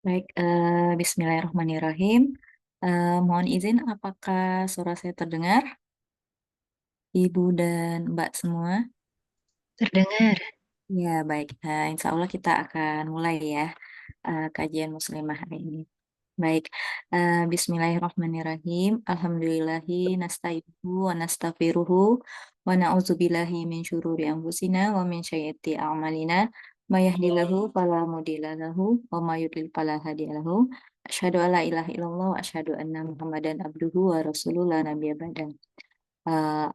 Baik, bismillahirrahmanirrahim. Mohon izin, apakah suara saya terdengar? Ibu dan Mbak semua? Terdengar. Ya, baik. Insya Allah kita akan mulai ya kajian muslimah hari ini. Baik, bismillahirrahmanirrahim. Alhamdulillahi nasta'inuhu wa nastaghfiruhu wa na'udzubillahi min syururi anfusina wa min sayyiati a'malina. May yahdihillahu fala mudilla lahu wa may yudlil fala hadiya lahu. Asyhadu an la ilaha illallah wa asyhadu anna Muhammadan abduhu wa rasuluhu la nabiyya ba'da.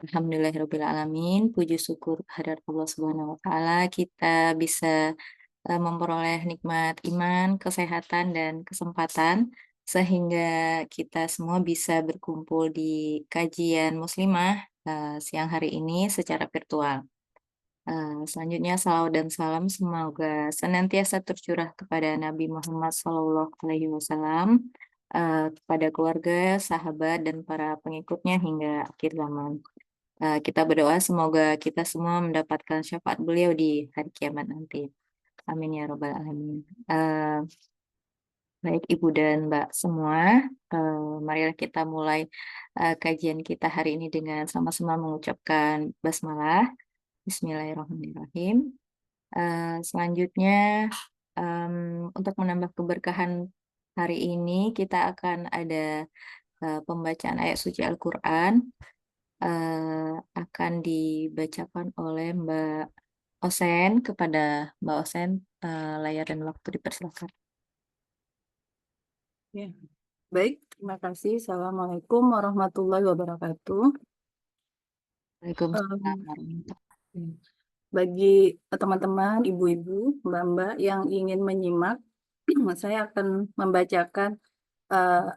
Alhamdulillahirabbil alamin. Puji syukur kehadirat Allah Subhanahu wa taala kita bisa memperoleh nikmat iman, kesehatan, dan kesempatan, sehingga kita semua bisa berkumpul di kajian muslimah siang hari ini secara virtual. Selanjutnya, salawat dan salam semoga senantiasa tercurah kepada Nabi Muhammad SAW, kepada keluarga, sahabat, dan para pengikutnya hingga akhir zaman. Kita berdoa semoga kita semua mendapatkan syafaat beliau di hari kiamat nanti. Amin ya robbal alamin. Baik Ibu dan Mbak semua, marilah kita mulai kajian kita hari ini dengan sama-sama mengucapkan basmalah. Bismillahirrahmanirrahim. Selanjutnya, em, untuk menambah keberkahan hari ini, kita akan ada pembacaan ayat suci Al-Quran, akan dibacakan oleh Mbak Osen. Kepada Mbak Osen, layar dan waktu dipersilakan. Ya, baik, terima kasih. Assalamualaikum warahmatullahi wabarakatuh. Waalaikumsalam Em, warahmatullahi Bagi teman-teman, ibu-ibu, mbak-mbak yang ingin menyimak, saya akan membacakan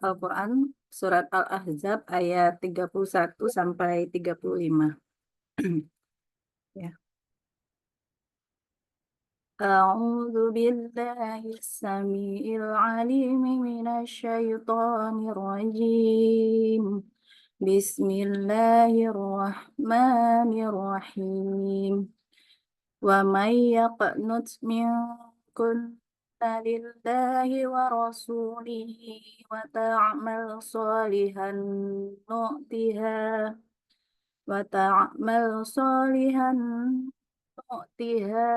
Al-Quran surat Al-Ahzab ayat 31 sampai 35. Ya. أعوذ بالله السميع العليم من الشيطان الرجيم بسم الله الرحمن الرحيم ومن يقنت منكن لله ورسوله وتعمل صالحا نؤتها وتعمل صالحا نؤتها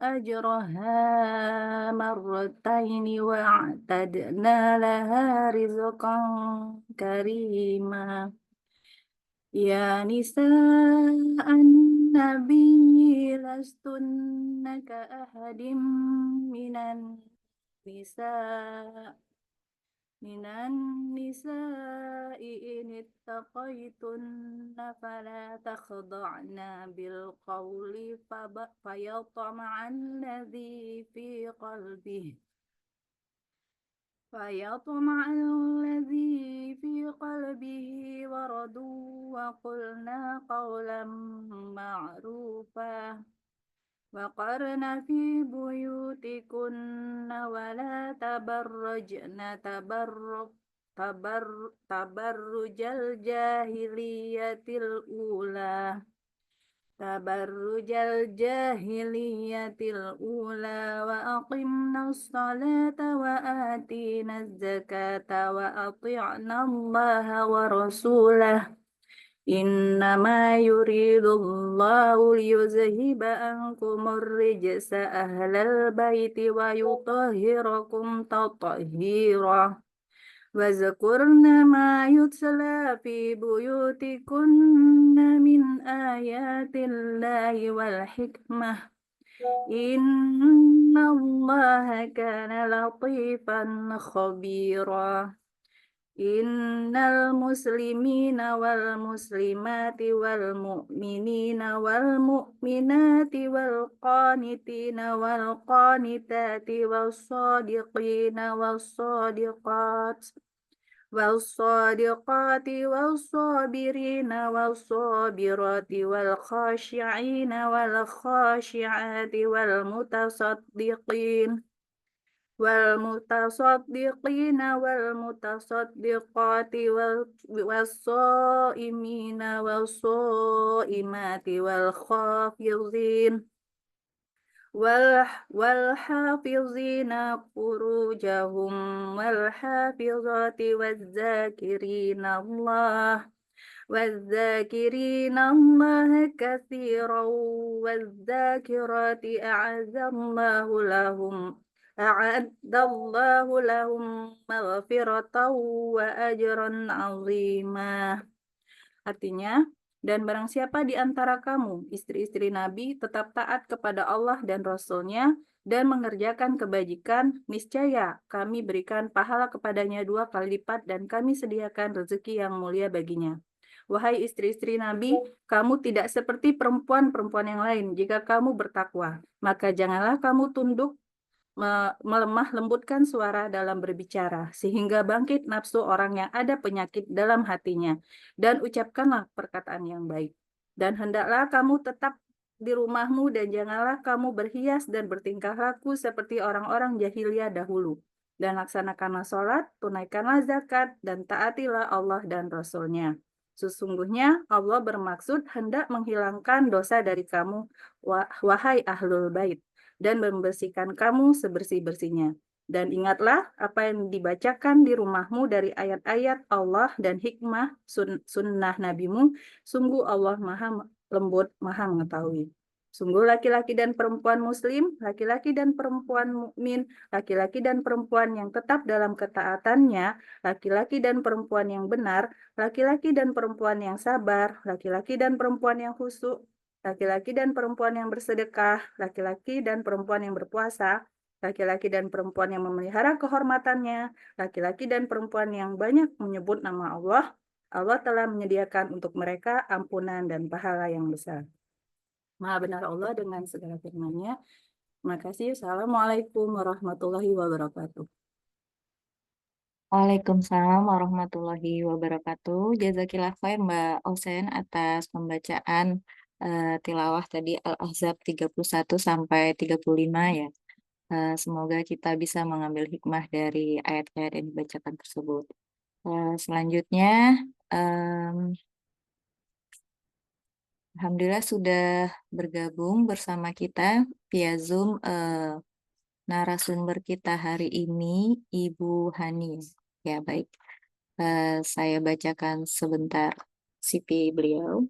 أجرها مرتين وأعتدنا لها رزقا كريما يا نساء النبي لستن كأحد من النساء إن اتقيتن فلا تخضعن بالقول فيطمع الذي في قلبه ورد وقلنا قولا معروفا وقرن في بيوتكن ولا تبرجن تبرج الجاهلية الأولى وأقمنا الصلاة وآتينا الزكاة وأطعنا الله ورسوله إنما يريد الله ليذهب عنكم الرجس أهل البيت ويطهركم تطهيرا واذكرن ما يتلى في بيوتكن من آيات الله والحكمة إن الله كان لطيفا خبيرا إن المسلمين والمسلمات والمؤمنين والمؤمنات والقانتين والقانتات والصادقين والصادقات والصابرين والصابرات والخاشعين والخاشعات والمتصدقين والمتصدقات والصائمين والصائمات والحافظين فروجهم والحافظات والذاكرين الله كثيرا والذاكرات أعد الله لهم مغفرة وأجرا عظيما. Artinya, dan barang siapa di antara kamu, istri-istri Nabi, tetap taat kepada Allah dan Rasul-Nya, dan mengerjakan kebajikan, niscaya kami berikan pahala kepadanya 2 kali lipat, dan kami sediakan rezeki yang mulia baginya. Wahai istri-istri Nabi, kamu tidak seperti perempuan-perempuan yang lain. Jika kamu bertakwa, maka janganlah kamu tunduk melemah lembutkan suara dalam berbicara, sehingga bangkit nafsu orang yang ada penyakit dalam hatinya, dan ucapkanlah perkataan yang baik. Dan hendaklah kamu tetap di rumahmu, dan janganlah kamu berhias dan bertingkah laku seperti orang-orang jahiliyah dahulu. Dan laksanakanlah sholat, tunaikanlah zakat, dan taatilah Allah dan Rasul-Nya. Sesungguhnya Allah bermaksud hendak menghilangkan dosa dari kamu, wahai ahlul bait, dan membersihkan kamu sebersih-bersihnya. Dan ingatlah apa yang dibacakan di rumahmu dari ayat-ayat Allah dan hikmah sunnah nabimu. Sungguh Allah maha lembut, maha mengetahui. Sungguh laki-laki dan perempuan muslim, laki-laki dan perempuan mukmin, laki-laki dan perempuan yang tetap dalam ketaatannya, laki-laki dan perempuan yang benar, laki-laki dan perempuan yang sabar, laki-laki dan perempuan yang khusyuk, laki-laki dan perempuan yang bersedekah, laki-laki dan perempuan yang berpuasa, laki-laki dan perempuan yang memelihara kehormatannya, laki-laki dan perempuan yang banyak menyebut nama Allah. Allah telah menyediakan untuk mereka ampunan dan pahala yang besar. Maha benar Allah dengan segala firman-Nya. Terima kasih. Assalamualaikum warahmatullahi wabarakatuh. Waalaikumsalam warahmatullahi wabarakatuh. Jazakillah khair Mbak Osen atas pembacaan tilawah tadi Al-Ahzab 31 sampai 35 ya. Semoga kita bisa mengambil hikmah dari ayat-ayat yang dibacakan tersebut. Selanjutnya, alhamdulillah sudah bergabung bersama kita via Zoom narasumber kita hari ini Ibu Hani. Ya, baik. Saya bacakan sebentar CV beliau.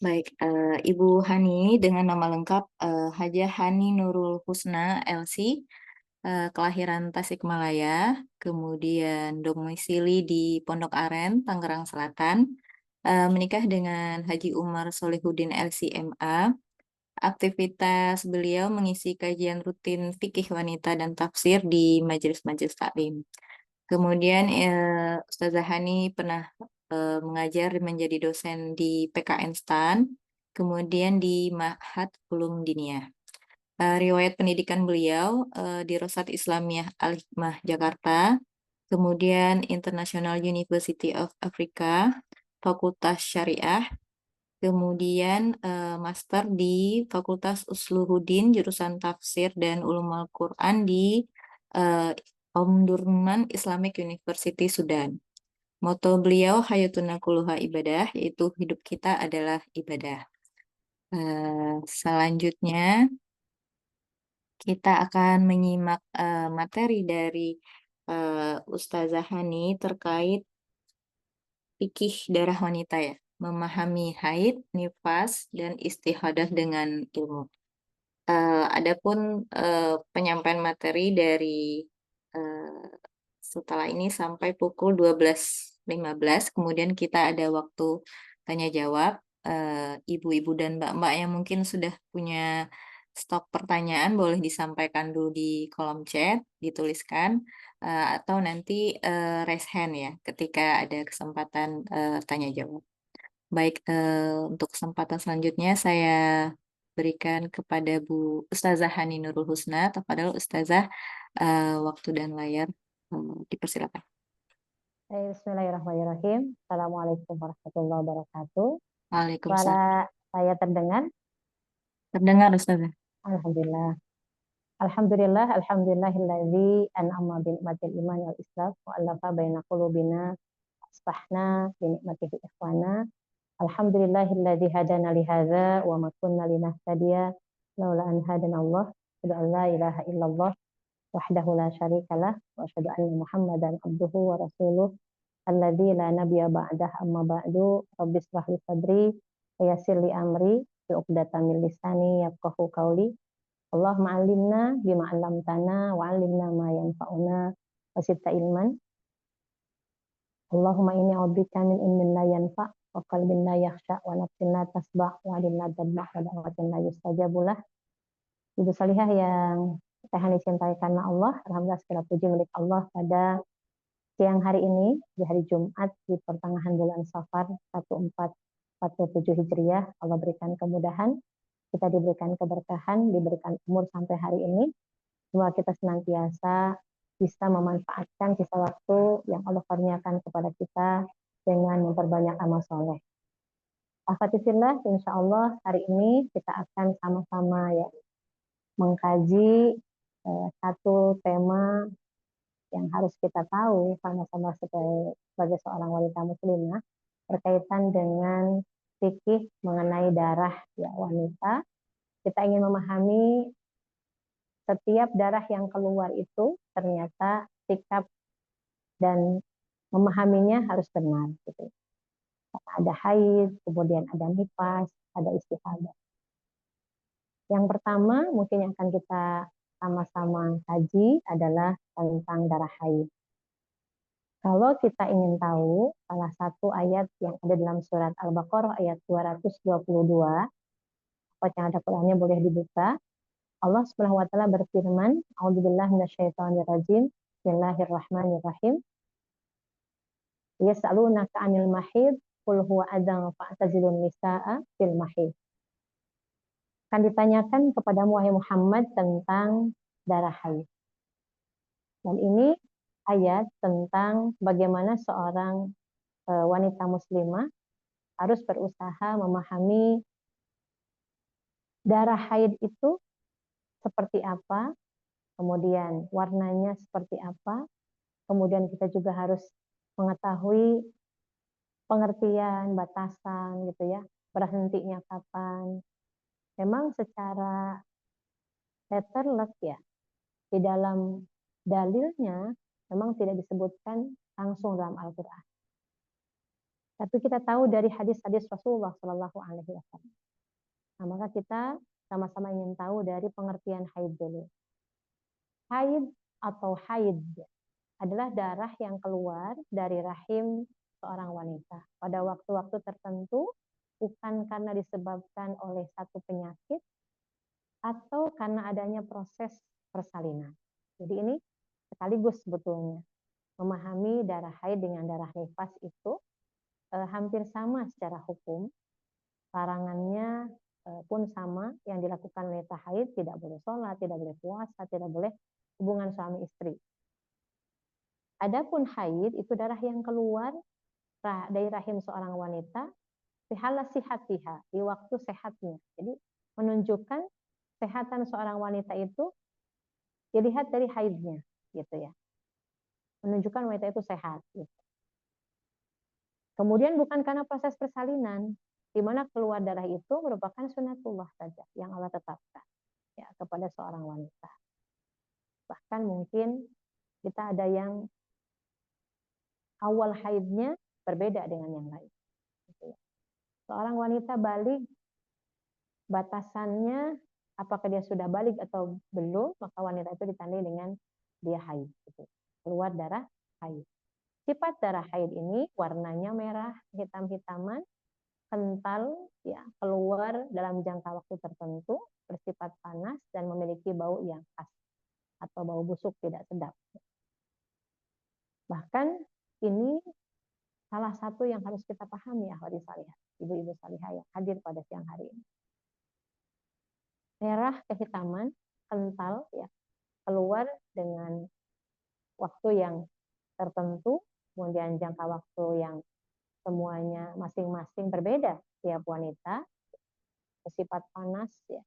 Baik, Ibu Hani dengan nama lengkap Hajah Hani Nurul Husna LC, kelahiran Tasikmalaya, kemudian domisili di Pondok Aren, Tangerang Selatan, menikah dengan Haji Umar Solihuddin LC MA. Aktivitas beliau mengisi kajian rutin fikih wanita dan tafsir di majelis-majelis taklim. Kemudian Ustazah Hani pernah mengajar menjadi dosen di PKN STAN, kemudian di Ma'had Ulum Diniyah. Riwayat pendidikan beliau di Rosat Islamiyah Al-Hikmah Jakarta, kemudian International University of Africa, Fakultas Syariah, kemudian master di Fakultas Usluhuddin, jurusan Tafsir dan Ulumul Quran di Omdurman Islamic University Sudan. Moto beliau Hayatuna Kulluha Ibadah, yaitu hidup kita adalah ibadah. Selanjutnya kita akan menyimak materi dari Ustazah Hani terkait fikih darah wanita ya, memahami haid, nifas, dan istihadah dengan ilmu. Adapun penyampaian materi dari setelah ini sampai pukul 12.15, kemudian kita ada waktu tanya jawab. Ibu-ibu dan mbak-mbak yang mungkin sudah punya stok pertanyaan boleh disampaikan dulu di kolom chat, dituliskan, atau nanti raise hand ya ketika ada kesempatan tanya jawab. Baik, untuk kesempatan selanjutnya saya berikan kepada Bu Ustazah Hani Nurul Husna. Tafadhol Ustazah, waktu dan layar dipersilakan. Bismillahirrahmanirrahim. Assalamualaikum warahmatullahi wabarakatuh. Waalaikumsalam. Suara saya terdengar? Terdengar Ustazah. Alhamdulillah. Alhamdulillahilladzi an'ama bi ni'matil iman wal islam wa allafa baina qulubina asbahna bi ni'matihi ikhwana. Alhamdulillahilladzi hadana li hadza wa ma kunna linahtadiya laula an hadana Allah. Asyhadu an la ilaha illallah wahdahu la syarikalah wa asyhadu anna Muhammadan abduhu wa rasuluh alladzi la nabiyya ba'dah amma ba'du. Rabbis shrah li sadri wa yassir li amri wa uqdatam min lisani yafqahu qawli. Allahumma 'allimna bima 'allamtana wa 'allimna ma yanfa'una wa zidna ilman. Allahumma inni a'udzubika min ilmin la yanfa' wa qalbin la yakhsha wa nafsin la tasba' wa 'ilmin la tadba' wa da'watin la yustajabu lah. Ibu salihah yang Tuhan dicintai karena Allah, alhamdulillah segala puji milik Allah pada siang hari ini di hari Jumat di pertengahan bulan Safar 1447 Hijriah. Allah berikan kemudahan, kita diberikan keberkahan, diberikan umur sampai hari ini. Semoga kita senantiasa bisa memanfaatkan sisa waktu yang Allah kurniakan kepada kita dengan memperbanyak amal soleh. Alhamdulillah, insya Allah hari ini kita akan sama-sama ya mengkaji satu tema yang harus kita tahu sama-sama sebagai seorang wanita muslimah berkaitan dengan fikih mengenai darah ya wanita. Kita ingin memahami setiap darah yang keluar itu ternyata sikap dan memahaminya harus benar gitu. Ada haid, kemudian ada nifas, ada istihadah. Yang pertama mungkin yang akan kita sama-sama kaji adalah tentang darah haid. Kalau kita ingin tahu salah satu ayat yang ada dalam surat Al-Baqarah ayat 222, yang ada Qur'annya boleh dibuka. Allah Subhanahu wa taala berfirman, "A'udzubillahi minasyaitonirrajim. Bismillahirrahmanirrahim. Yas'alunaka 'anil mahid, qul huwa adzan fa'tazilun nisaa fil mahid." Akan ditanyakan kepadamu wahai Muhammad tentang darah haid. Dan ini ayat tentang bagaimana seorang wanita muslimah harus berusaha memahami darah haid itu seperti apa, kemudian warnanya seperti apa, kemudian kita juga harus mengetahui pengertian, batasan gitu ya, berhentinya kapan. Memang secara letterlek ya, di dalam dalilnya memang tidak disebutkan langsung dalam Al-Quran. Tapi kita tahu dari hadis-hadis Rasulullah Shallallahu Alaihi Wasallam. Nah, maka kita sama-sama ingin tahu dari pengertian haid dulu. Haid atau haid adalah darah yang keluar dari rahim seorang wanita pada waktu-waktu tertentu, bukan karena disebabkan oleh satu penyakit atau karena adanya proses persalinan. Jadi ini sekaligus sebetulnya memahami darah haid dengan darah nifas itu hampir sama secara hukum. Larangannya pun sama, yang dilakukan wanita haid tidak boleh sholat, tidak boleh puasa, tidak boleh hubungan suami istri. Adapun haid itu darah yang keluar dari rahim seorang wanita fi hala sihatiha, di waktu sehatnya. Jadi menunjukkan kesehatan seorang wanita itu dilihat dari haidnya gitu ya. Menunjukkan wanita itu sehat gitu. Kemudian bukan karena proses persalinan, di mana keluar darah itu merupakan sunatullah saja yang Allah tetapkan ya kepada seorang wanita. Bahkan mungkin kita ada yang awal haidnya berbeda dengan yang lain. Gitu ya. Seorang wanita balik, batasannya apakah dia sudah balik atau belum, maka wanita itu ditandai dengan dia haid. Gitu. Keluar darah haid. Sifat darah haid ini warnanya merah, hitam-hitaman, kental, ya, keluar dalam jangka waktu tertentu, bersifat panas dan memiliki bau yang khas atau bau busuk tidak sedap. Bahkan ini salah satu yang harus kita pahami ya, ahli salihah, ibu-ibu salihah yang hadir pada siang hari ini. Merah kehitaman, kental, ya, keluar dengan waktu yang tertentu, kemudian jangka waktu yang semuanya masing-masing berbeda. Tiap wanita bersifat panas, ya,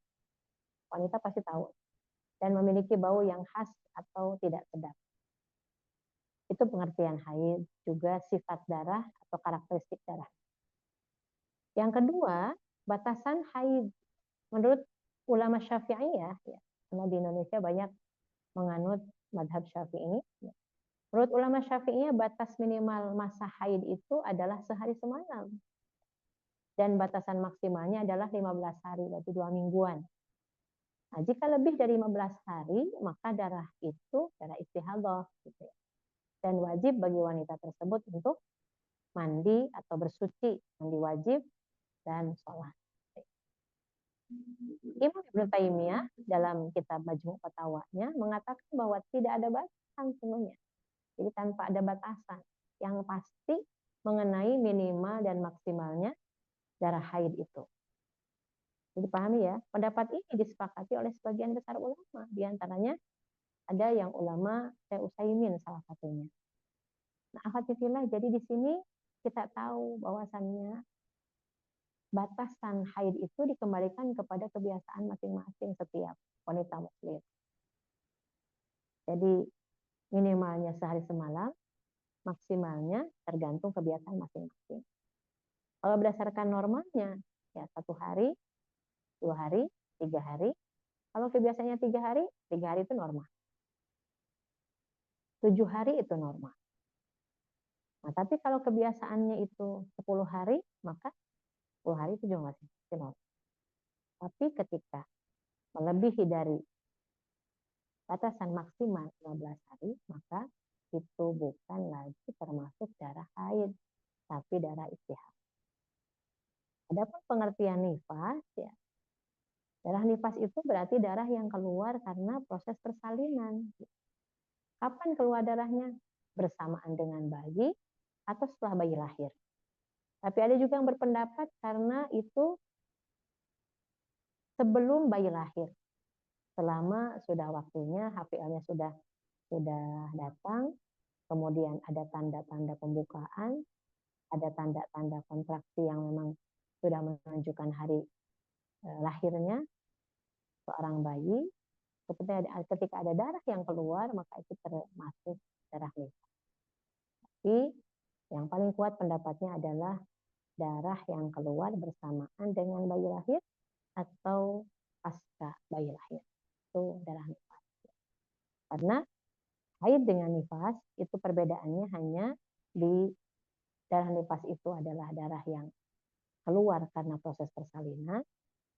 wanita pasti tahu dan memiliki bau yang khas atau tidak sedap. Itu pengertian haid, juga sifat darah atau karakteristik darah. Yang kedua, batasan haid. Menurut ulama Syafi'iyah, ya, karena di Indonesia banyak menganut madhab Syafi'i. Ya. Menurut ulama Syafi'iyah, batas minimal masa haid itu adalah sehari semalam. Dan batasan maksimalnya adalah 15 hari, berarti 2 mingguan. Nah, jika lebih dari 15 hari, maka darah itu darah istihadah. Gitu ya. Dan wajib bagi wanita tersebut untuk mandi atau bersuci, mandi wajib, dan sholat. Imam Ibnu Taimiyah dalam kitab Majmu' Fatawanya mengatakan bahwa tidak ada batasan sebenarnya. Jadi tanpa ada batasan. Yang pasti mengenai minimal dan maksimalnya darah haid itu. Jadi pahami ya, pendapat ini disepakati oleh sebagian besar ulama. Di antaranya ada yang ulama Syekh Utsaimin salah satunya. Nah, akhwatifillah, jadi di sini kita tahu bahwasannya batasan haid itu dikembalikan kepada kebiasaan masing-masing setiap wanita muslim. Jadi minimalnya sehari semalam, maksimalnya tergantung kebiasaan masing-masing. Kalau berdasarkan normalnya, ya 1 hari, 2 hari, 3 hari. Kalau kebiasaannya 3 hari itu normal. 7 hari itu normal. Nah, tapi kalau kebiasaannya itu 10 hari, maka 10 hari itu juga masih normal. Tapi ketika melebihi dari batasan maksimal 15 hari, maka itu bukan lagi termasuk darah haid, tapi darah istihad. Adapun pengertian nifas, ya, darah nifas itu berarti darah yang keluar karena proses persalinan. Kapan keluar darahnya? Bersamaan dengan bayi atau setelah bayi lahir. Tapi ada juga yang berpendapat karena itu sebelum bayi lahir. Selama sudah waktunya, HPL-nya sudah datang, kemudian ada tanda-tanda pembukaan, ada tanda-tanda kontraksi yang memang sudah menunjukkan hari lahirnya seorang bayi. Ketika ada darah yang keluar, maka itu termasuk darah nifas. Tapi yang paling kuat pendapatnya adalah darah yang keluar bersamaan dengan bayi lahir atau pasca bayi lahir. Itu darah nifas. Karena haid dengan nifas itu perbedaannya hanya di darah nifas itu adalah darah yang keluar karena proses persalinan.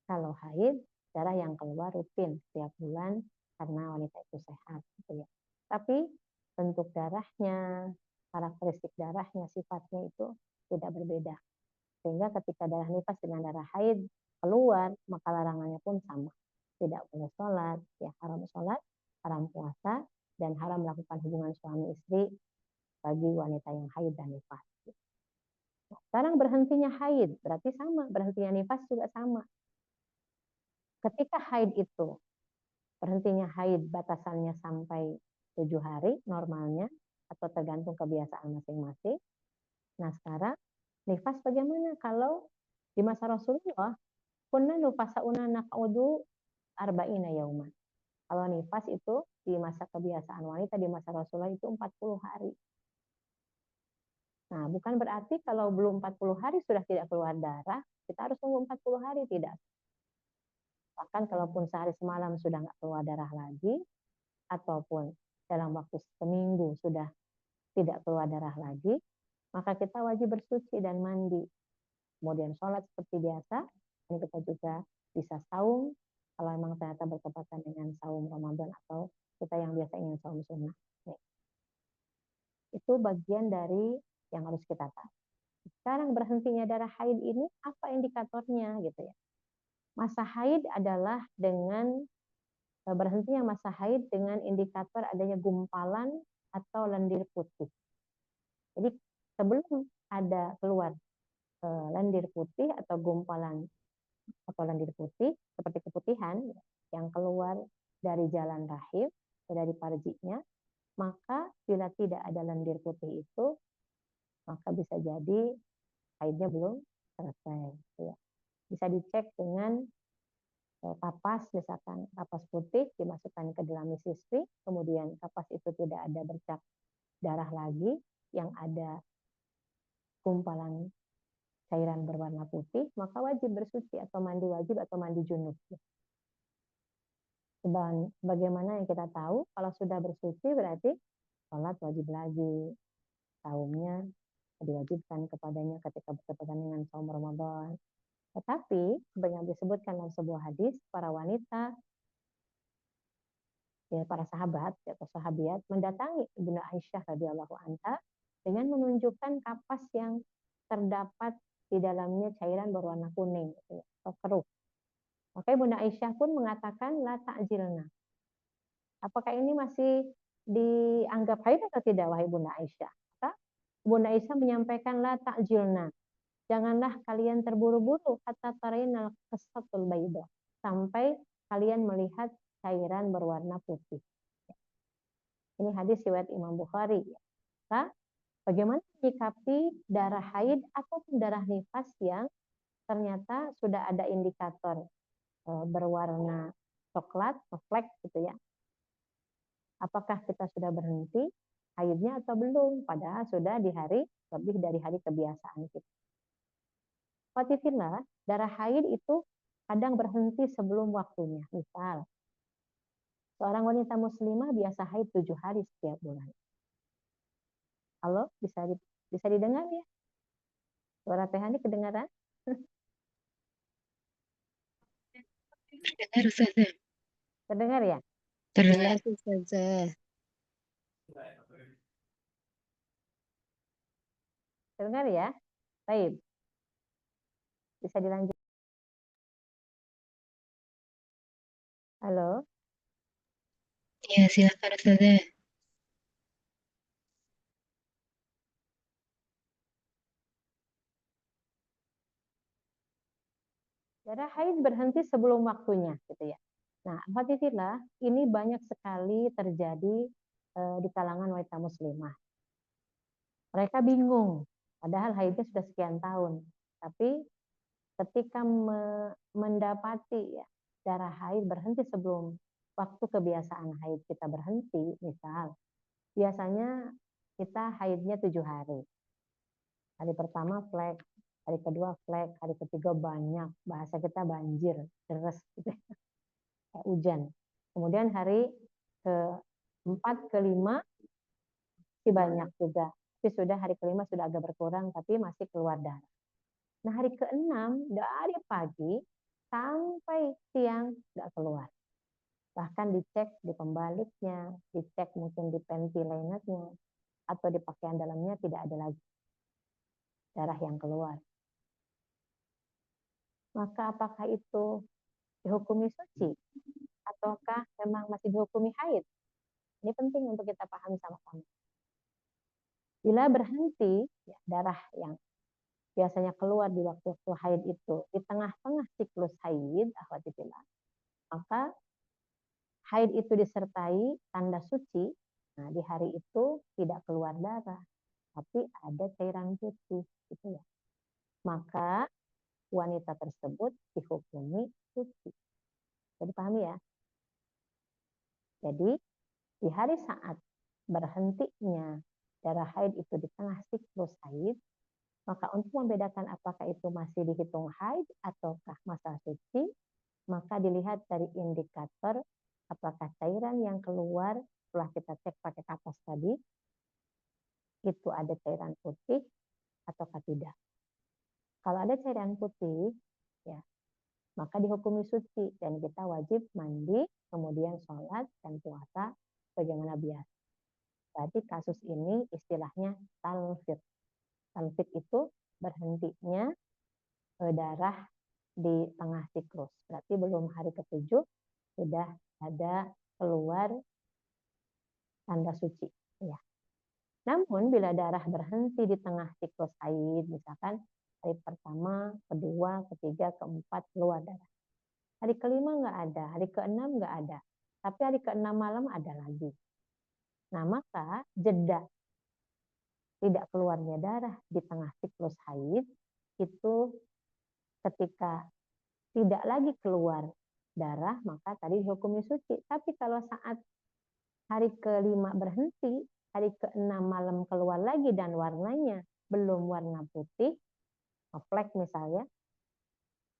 Kalau haid, darah yang keluar rutin setiap bulan karena wanita itu sehat. Gitu ya. Tapi bentuk darahnya, karakteristik darahnya, sifatnya itu tidak berbeda. Sehingga ketika darah nifas dengan darah haid keluar, maka larangannya pun sama. Tidak boleh sholat, ya haram sholat, haram puasa, dan haram melakukan hubungan suami istri bagi wanita yang haid dan nifas. Nah, sekarang berhentinya haid, berarti sama. Berhentinya nifas juga sama. Ketika haid itu, berhentinya haid batasannya sampai 7 hari normalnya, atau tergantung kebiasaan masing-masing. Nah sekarang, nifas bagaimana? Kalau di masa Rasulullah, kunna nufasa'una naq'udu arba'ina yauman. Kalau nifas itu di masa kebiasaan wanita di masa Rasulullah itu 40 hari. Nah, bukan berarti kalau belum 40 hari sudah tidak keluar darah, kita harus tunggu 40 hari, tidak. Bahkan kalaupun sehari semalam sudah nggak keluar darah lagi, ataupun dalam waktu seminggu sudah tidak keluar darah lagi, maka kita wajib bersuci dan mandi. Kemudian sholat seperti biasa, dan kita juga bisa saum, kalau memang ternyata bertepatan dengan saum Ramadan atau kita yang biasa ingin saum sunnah. Itu bagian dari yang harus kita tahu. Sekarang berhentinya darah haid ini apa indikatornya gitu ya? Masa haid adalah dengan berhentinya masa haid dengan indikator adanya gumpalan atau lendir putih. Jadi sebelum ada keluar lendir putih atau gumpalan atau lendir putih seperti keputihan yang keluar dari jalan rahim atau dari farjinya, maka bila tidak ada lendir putih itu, maka bisa jadi haidnya belum selesai. Ya. Bisa dicek dengan kapas, misalkan kapas putih dimasukkan ke dalam misistri, kemudian kapas itu tidak ada bercak darah lagi, yang ada kumpalan cairan berwarna putih, maka wajib bersuci atau mandi wajib atau mandi junub. Bagaimana yang kita tahu, kalau sudah bersuci berarti sholat wajib lagi, saumnya diwajibkan kepadanya ketika bertepatan dengan saum Ramadan. Tetapi sebenarnya disebutkan dalam sebuah hadis, para wanita, ya para sahabat atau sahabiat mendatangi Ibunda Aisyah radhiyallahu anha dengan menunjukkan kapas yang terdapat di dalamnya cairan berwarna kuning atau keruh. Maka Ibunda Aisyah pun mengatakan la ta'jilna. Apakah ini masih dianggap haid atau tidak, wahai Bunda Aisyah? Maka Bunda Aisyah menyampaikan la ta'jilna. Janganlah kalian terburu-buru hatta tarainal qasatul bayda, sampai kalian melihat cairan berwarna putih. Ini hadis riwayat Imam Bukhari. Maka bagaimana menyikapi darah haid ataupun darah nifas yang ternyata sudah ada indikator berwarna coklat, flek gitu ya. Apakah kita sudah berhenti haidnya atau belum? Padahal sudah di hari lebih dari hari kebiasaan kita. Fatifillah, darah haid itu kadang berhenti sebelum waktunya. Misal, seorang wanita muslimah biasa haid 7 hari setiap bulan. Halo, bisa didengar ya? Suara Teh Hani kedengaran? Terdengar Ustazah. Terdengar ya? Terdengar Ustazah. Terdengar ya? Baik. Bisa dilanjut. Halo? Ya, silakan Ustazah. Darah haid berhenti sebelum waktunya, gitu ya. Nah, alhamdulillah ini banyak sekali terjadi di kalangan wanita muslimah. Mereka bingung, padahal haidnya sudah sekian tahun. Tapi ketika mendapati ya, darah haid berhenti sebelum waktu kebiasaan haid kita berhenti, misal, biasanya kita haidnya 7 hari. Hari pertama flek, hari kedua flek, hari ketiga banyak, bahasa kita banjir, deres gitu, kayak hujan. Kemudian hari keempat, kelima masih banyak juga. Tapi sudah hari kelima sudah agak berkurang, tapi masih keluar darah. Nah hari keenam dari pagi sampai siang nggak keluar. Bahkan dicek di pembaliknya, dicek mungkin di panty linernya, atau di pakaian dalamnya tidak ada lagi darah yang keluar. Maka apakah itu dihukumi suci? Ataukah memang masih dihukumi haid? Ini penting untuk kita pahami sama-sama. Bila berhenti ya, darah yang biasanya keluar di waktu-waktu haid itu di tengah-tengah siklus haid, maka haid itu disertai tanda suci. Nah, di hari itu tidak keluar darah, tapi ada cairan putih, gitu ya. Maka wanita tersebut dihukumi suci. Jadi pahami ya. Jadi di hari saat berhentinya darah haid itu di tengah siklus haid, maka untuk membedakan apakah itu masih dihitung haid ataukah masa suci, maka dilihat dari indikator apakah cairan yang keluar setelah kita cek pakai kapas tadi itu ada cairan putih ataukah tidak. Kalau ada cairan putih, ya maka dihukumi suci dan kita wajib mandi, kemudian sholat dan puasa bagaimana biasa. Berarti kasus ini istilahnya talfit. Talfit itu berhentinya darah di tengah siklus. Berarti belum hari ke-7 sudah ada keluar tanda suci. Ya. Namun bila darah berhenti di tengah siklus haid, misalkan hari pertama, kedua, ketiga, keempat keluar darah. Hari kelima nggak ada, hari keenam nggak ada. Tapi hari keenam malam ada lagi. Nah maka jeda tidak keluarnya darah di tengah siklus haid itu ketika tidak lagi keluar darah, maka tadi dihukumi suci. Tapi kalau saat hari ke-5 berhenti, hari ke-6 malam keluar lagi dan warnanya belum warna putih, flek misalnya,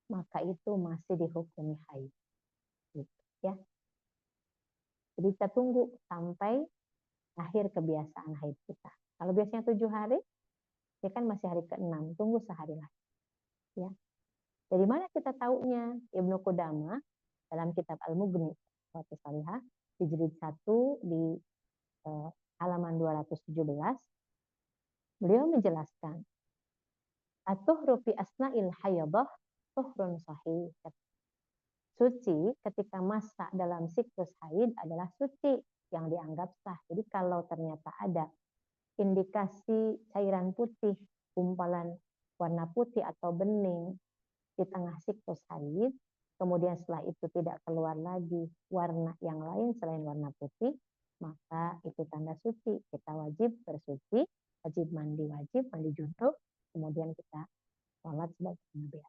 maka itu masih dihukumi haid. Gitu, ya. Jadi kita tunggu sampai akhir kebiasaan haid kita. Kalau biasanya 7 hari, ya kan masih hari ke-6, tunggu sehari lagi. Ya. Dari mana kita taunya? Ibnu Qudamah dalam kitab Al-Mughni, suatu salihah, di jilid 1 di halaman 217, beliau menjelaskan, At-tuhru fi asna'il hayadah tuhrun sahih. Suci ketika masa dalam siklus haid adalah suci yang dianggap sah. Jadi kalau ternyata ada indikasi cairan putih, gumpalan warna putih atau bening di tengah siklus haid, kemudian setelah itu tidak keluar lagi warna yang lain selain warna putih, maka itu tanda suci. Kita wajib bersuci, wajib mandi junub, kemudian kita sholat sebagai nabi.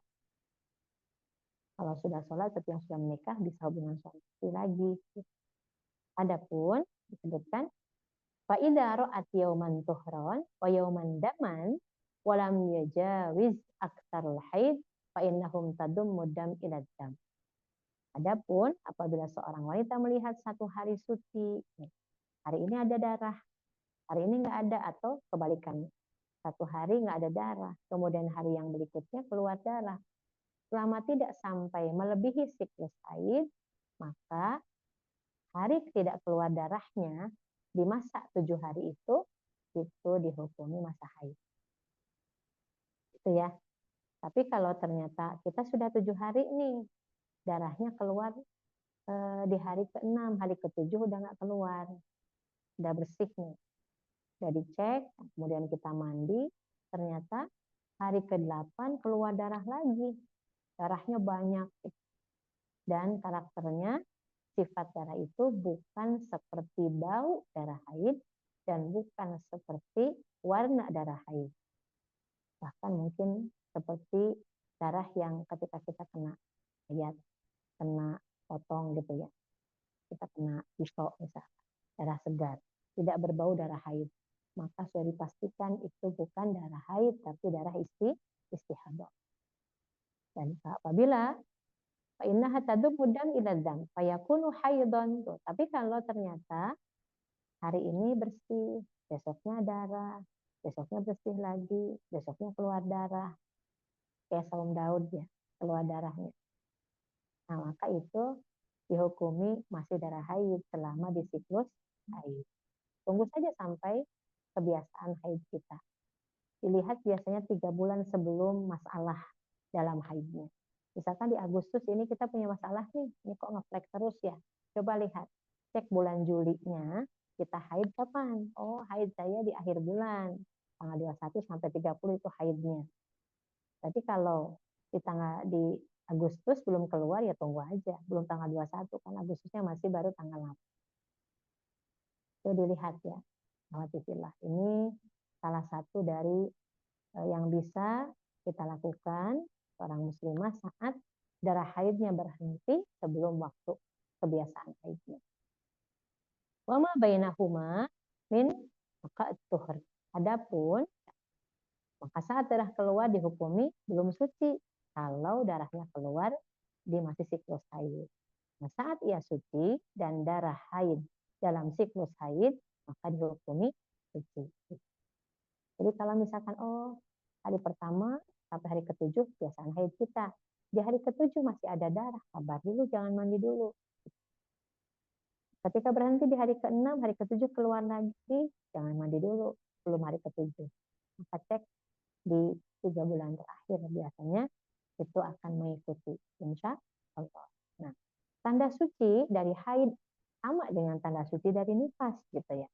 Kalau sudah sholat, seperti yang sudah menikah, bisa hubungan suami istri lagi. Adapun disebutkan, فَإِذَا رَأَتْ يَوْمًا طُهْرًا وَيَوْمًا دَمًا وَلَمْ يَجَاوِزْ أَكْثَرُ الْحَيْضِ فَإِنَّهُمْ تَضُمُّ الدَّمْ إِلَى الدَّمِ. Adapun apabila seorang wanita melihat satu hari suci, hari ini ada darah, hari ini nggak ada, atau kebalikannya, satu hari nggak ada darah, kemudian hari yang berikutnya keluar darah, selama tidak sampai melebihi siklus haid, maka hari tidak keluar darahnya di masa 7 hari itu dihukumi masa haid. Itu ya. Tapi kalau ternyata kita sudah 7 hari nih, darahnya keluar di hari ke-6, hari ke-7 udah nggak keluar, udah bersih nih, udah dicek, kemudian kita mandi, ternyata hari ke-8 keluar darah lagi, darahnya banyak, dan karakternya sifat darah itu bukan seperti bau darah haid dan bukan seperti warna darah haid, bahkan mungkin seperti darah yang ketika kita kena ayat, kena potong gitu ya, kita kena pisau misalnya, darah segar, tidak berbau darah haid, maka sudah dipastikan itu bukan darah haid tapi darah istihadah. Dan apabila fa'innaha tadubbu dam ila dam fayakunu haidon. Tapi kalau ternyata hari ini bersih, besoknya darah, besoknya bersih lagi, besoknya keluar darah, kayak saum Daud ya, keluar darahnya. Nah, maka itu dihukumi masih darah haid selama di siklus haid. Tunggu saja sampai kebiasaan haid kita. Dilihat biasanya 3 bulan sebelum masalah dalam haidnya. Misalkan di Agustus ini kita punya masalah nih, ini kok ngeflek terus ya. Coba lihat, cek bulan Julinya, kita haid kapan? Oh, haid saya di akhir bulan, tanggal 21 sampai 30 itu haidnya. Tapi kalau di Agustus belum keluar, ya tunggu aja. Belum tanggal 21, kan Agustusnya masih baru tanggal 8. Itu dilihat ya. Alhamdulillah, ini salah satu dari yang bisa kita lakukan seorang muslimah saat darah haidnya berhenti sebelum waktu kebiasaan haidnya. Wa ma bainahuma min tuhur. Adapun maka saat darah keluar dihukumi belum suci kalau darahnya keluar di masih siklus haid. Nah, saat ia suci dan darah haid dalam siklus haid, maka dihukumi suci. Jadi kalau misalkan hari pertama sampai hari ke-7 kebiasaan haid kita, di hari ke-7 masih ada darah, sabar dulu, jangan mandi dulu. Ketika berhenti di hari ke-6, hari ke-7 keluar lagi, jangan mandi dulu, belum hari ke-7. Maka cek di 3 bulan terakhir biasanya itu akan mengikuti, insya Allah. Nah, tanda suci dari haid sama dengan tanda suci dari nifas gitu ya.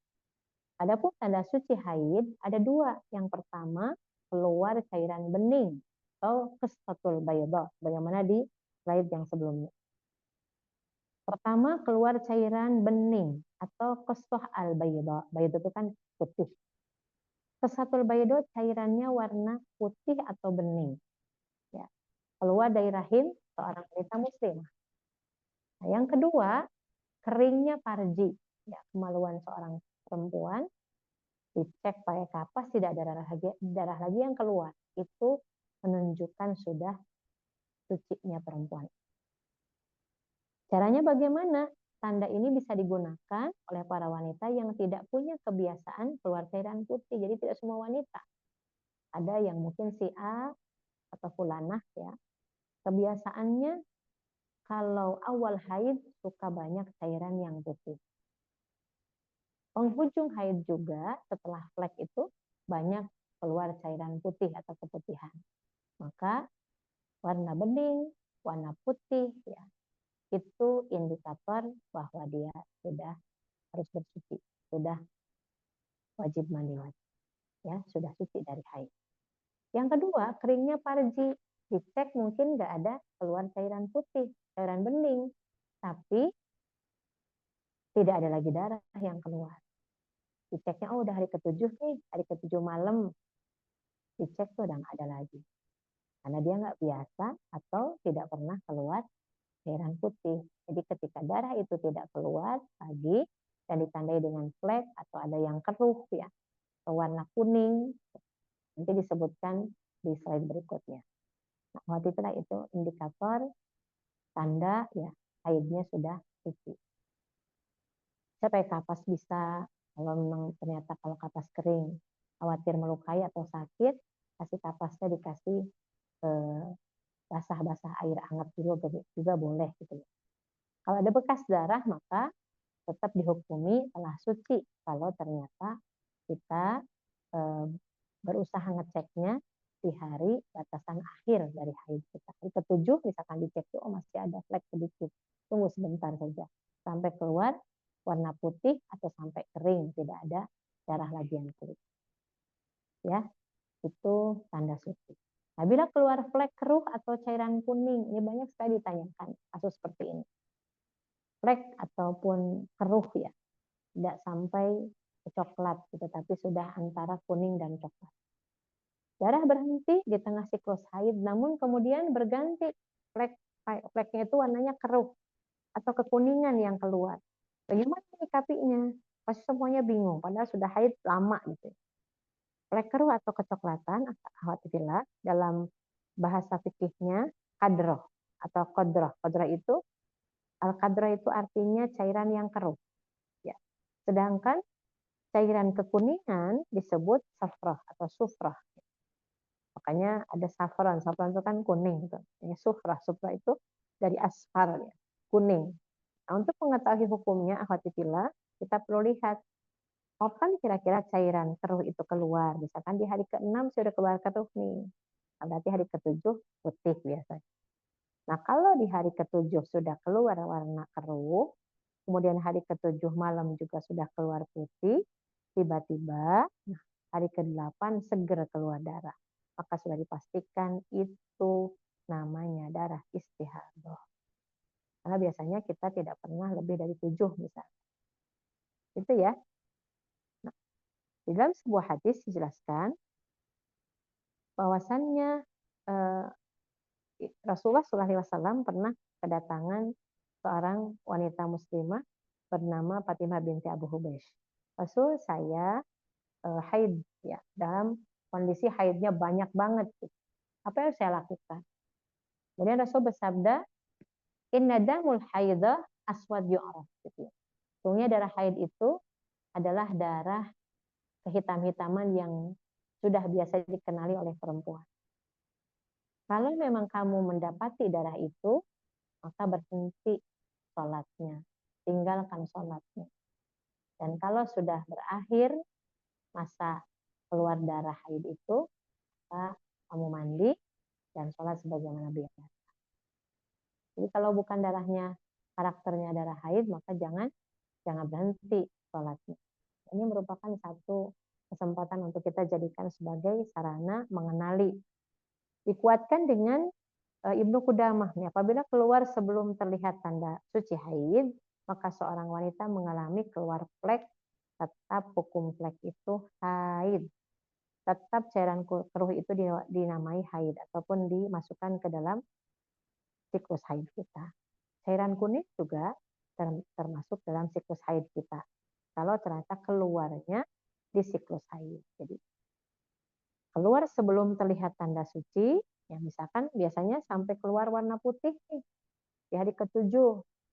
Adapun tanda suci haid ada 2. Yang pertama, keluar cairan bening atau qissatul bayda, bagaimana di slide yang sebelumnya. Pertama, keluar cairan bening atau qissah al-bayda. Bayda itu kan putih. Qissatul bayda cairannya warna putih atau bening. Ya. Keluar dari rahim seorang wanita muslimah. Nah, yang kedua, keringnya parji, ya, kemaluan seorang perempuan, dicek pakai kapas tidak ada darah lagi yang keluar. Itu menunjukkan sudah sucinya perempuan. Caranya bagaimana? Tanda ini bisa digunakan oleh para wanita yang tidak punya kebiasaan keluar cairan putih. Jadi tidak semua wanita. Ada yang mungkin si A atau fulanah ya, kebiasaannya kalau awal haid suka banyak cairan yang putih. Penghujung haid juga setelah flek itu banyak keluar cairan putih atau keputihan. Maka warna bening, warna putih ya, itu indikator bahwa dia sudah harus bersuci, sudah wajib mandi wajib, ya, sudah suci dari haid. Yang kedua, keringnya parji, dicek mungkin nggak ada keluar cairan putih, cairan bening, tapi tidak ada lagi darah yang keluar. Diceknya, oh udah hari ke-7 nih, hari ke-7 malam, dicek tuh udah nggak ada lagi. Karena dia nggak biasa atau tidak pernah keluar cairan putih. Jadi ketika darah itu tidak keluar lagi dan ditandai dengan flek atau ada yang keruh ya, warna kuning, nanti disebutkan di slide berikutnya. Nah, waktu itulah itu indikator tanda ya haidnya sudah suci. Saya pakai kapas bisa, kalau memang ternyata kalau kapas kering khawatir melukai atau sakit, kasih kapasnya dikasih basah-basah air hangat juga boleh gitu. Kalau ada bekas darah maka tetap dihukumi telah suci kalau ternyata kita berusaha ngeceknya di hari batasan akhir dari haid kita. Hari ke-7 misalkan dicek tuh, oh masih ada flek sedikit. Tunggu sebentar saja sampai keluar warna putih atau sampai kering, tidak ada darah lagi yang keluar. Ya, itu tanda suci. Nah, bila keluar flek keruh atau cairan kuning, ini banyak sekali ditanyakan kasus seperti ini. Flek ataupun keruh ya, tidak sampai ke coklat gitu, tapi sudah antara kuning dan coklat. Darah berhenti di tengah siklus haid, namun kemudian berganti fleknya itu warnanya keruh atau kekuningan yang keluar. Bagaimana menyikapinya? Pasti semuanya bingung, padahal sudah haid lama gitu. Flek keruh atau kecoklatan, alhamdulillah dalam bahasa fikihnya kadroh atau kodroh. Kodroh itu al-kadroh itu artinya cairan yang keruh. Ya. Sedangkan cairan kekuningan disebut safrah atau sufrah. Makanya ada saffron itu kan kuning gitu. Ini sufrah itu dari asfar ya, kuning. Nah, untuk mengetahui hukumnya akhwatifillah, kita perlu lihat kapan kira-kira cairan keruh itu keluar. Misalkan di hari ke-6 sudah keluar keruh nih. Nah, berarti hari ke-7 putih biasanya. Nah, kalau di hari ke-7 sudah keluar warna keruh, kemudian hari ke-7 malam juga sudah keluar putih, tiba-tiba hari ke-8 segera keluar darah. Maka sudah dipastikan itu namanya darah istihadah. Karena biasanya kita tidak pernah lebih dari 7 misalnya. Itu ya. Nah, di dalam sebuah hadis dijelaskan bahwasannya Rasulullah SAW pernah kedatangan seorang wanita muslimah bernama Fatimah binti Abu Hubeish. Rasul, saya haid ya, dalam kondisi haidnya banyak banget. Apa yang saya lakukan? Kemudian Rasul bersabda, inna damul haidah aswad yu'raf. Gitu. Sesungguhnya darah haid itu adalah darah kehitam-hitaman yang sudah biasa dikenali oleh perempuan. Kalau memang kamu mendapati darah itu, maka berhenti sholatnya. Tinggalkan sholatnya. Dan kalau sudah berakhir masa keluar darah haid itu, maka kamu mandi dan sholat sebagaimana biasa. Jadi kalau bukan darahnya, karakternya darah haid, maka jangan berhenti sholatnya. Ini merupakan satu kesempatan untuk kita jadikan sebagai sarana mengenali. Dikuatkan dengan Ibnu Qudamah, apabila keluar sebelum terlihat tanda suci haid, maka seorang wanita mengalami keluar flek, tetap hukum flek itu haid. Tetap cairan keruh itu dinamai haid ataupun dimasukkan ke dalam siklus haid kita. Cairan kuning juga termasuk dalam siklus haid kita. Kalau ternyata keluarnya di siklus haid. Jadi keluar sebelum terlihat tanda suci, ya misalkan biasanya sampai keluar warna putih nih, di hari ke-7.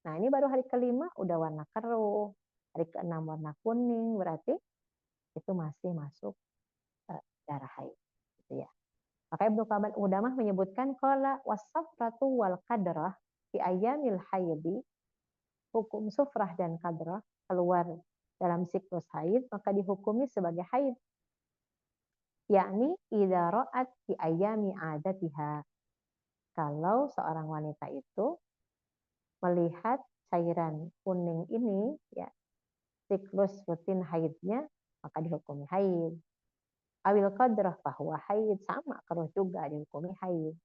Nah ini baru hari ke-5 udah warna keruh, hari ke-6 warna kuning, berarti itu masih masuk darah haid. Gitu ya. Maka Ibnu Qudamah menyebutkan qala was-safratu wal qadrah fi ayyamil haidi, hukum sufrah dan qadrah keluar dalam siklus haid maka dihukumi sebagai haid. Yakni idza ra'at fi ayyami adatiha. Kalau seorang wanita itu melihat cairan kuning ini ya siklus rutin haidnya maka dihukumi haid. Awil qadrah bahwa haid sama kalau juga dihukumi haid.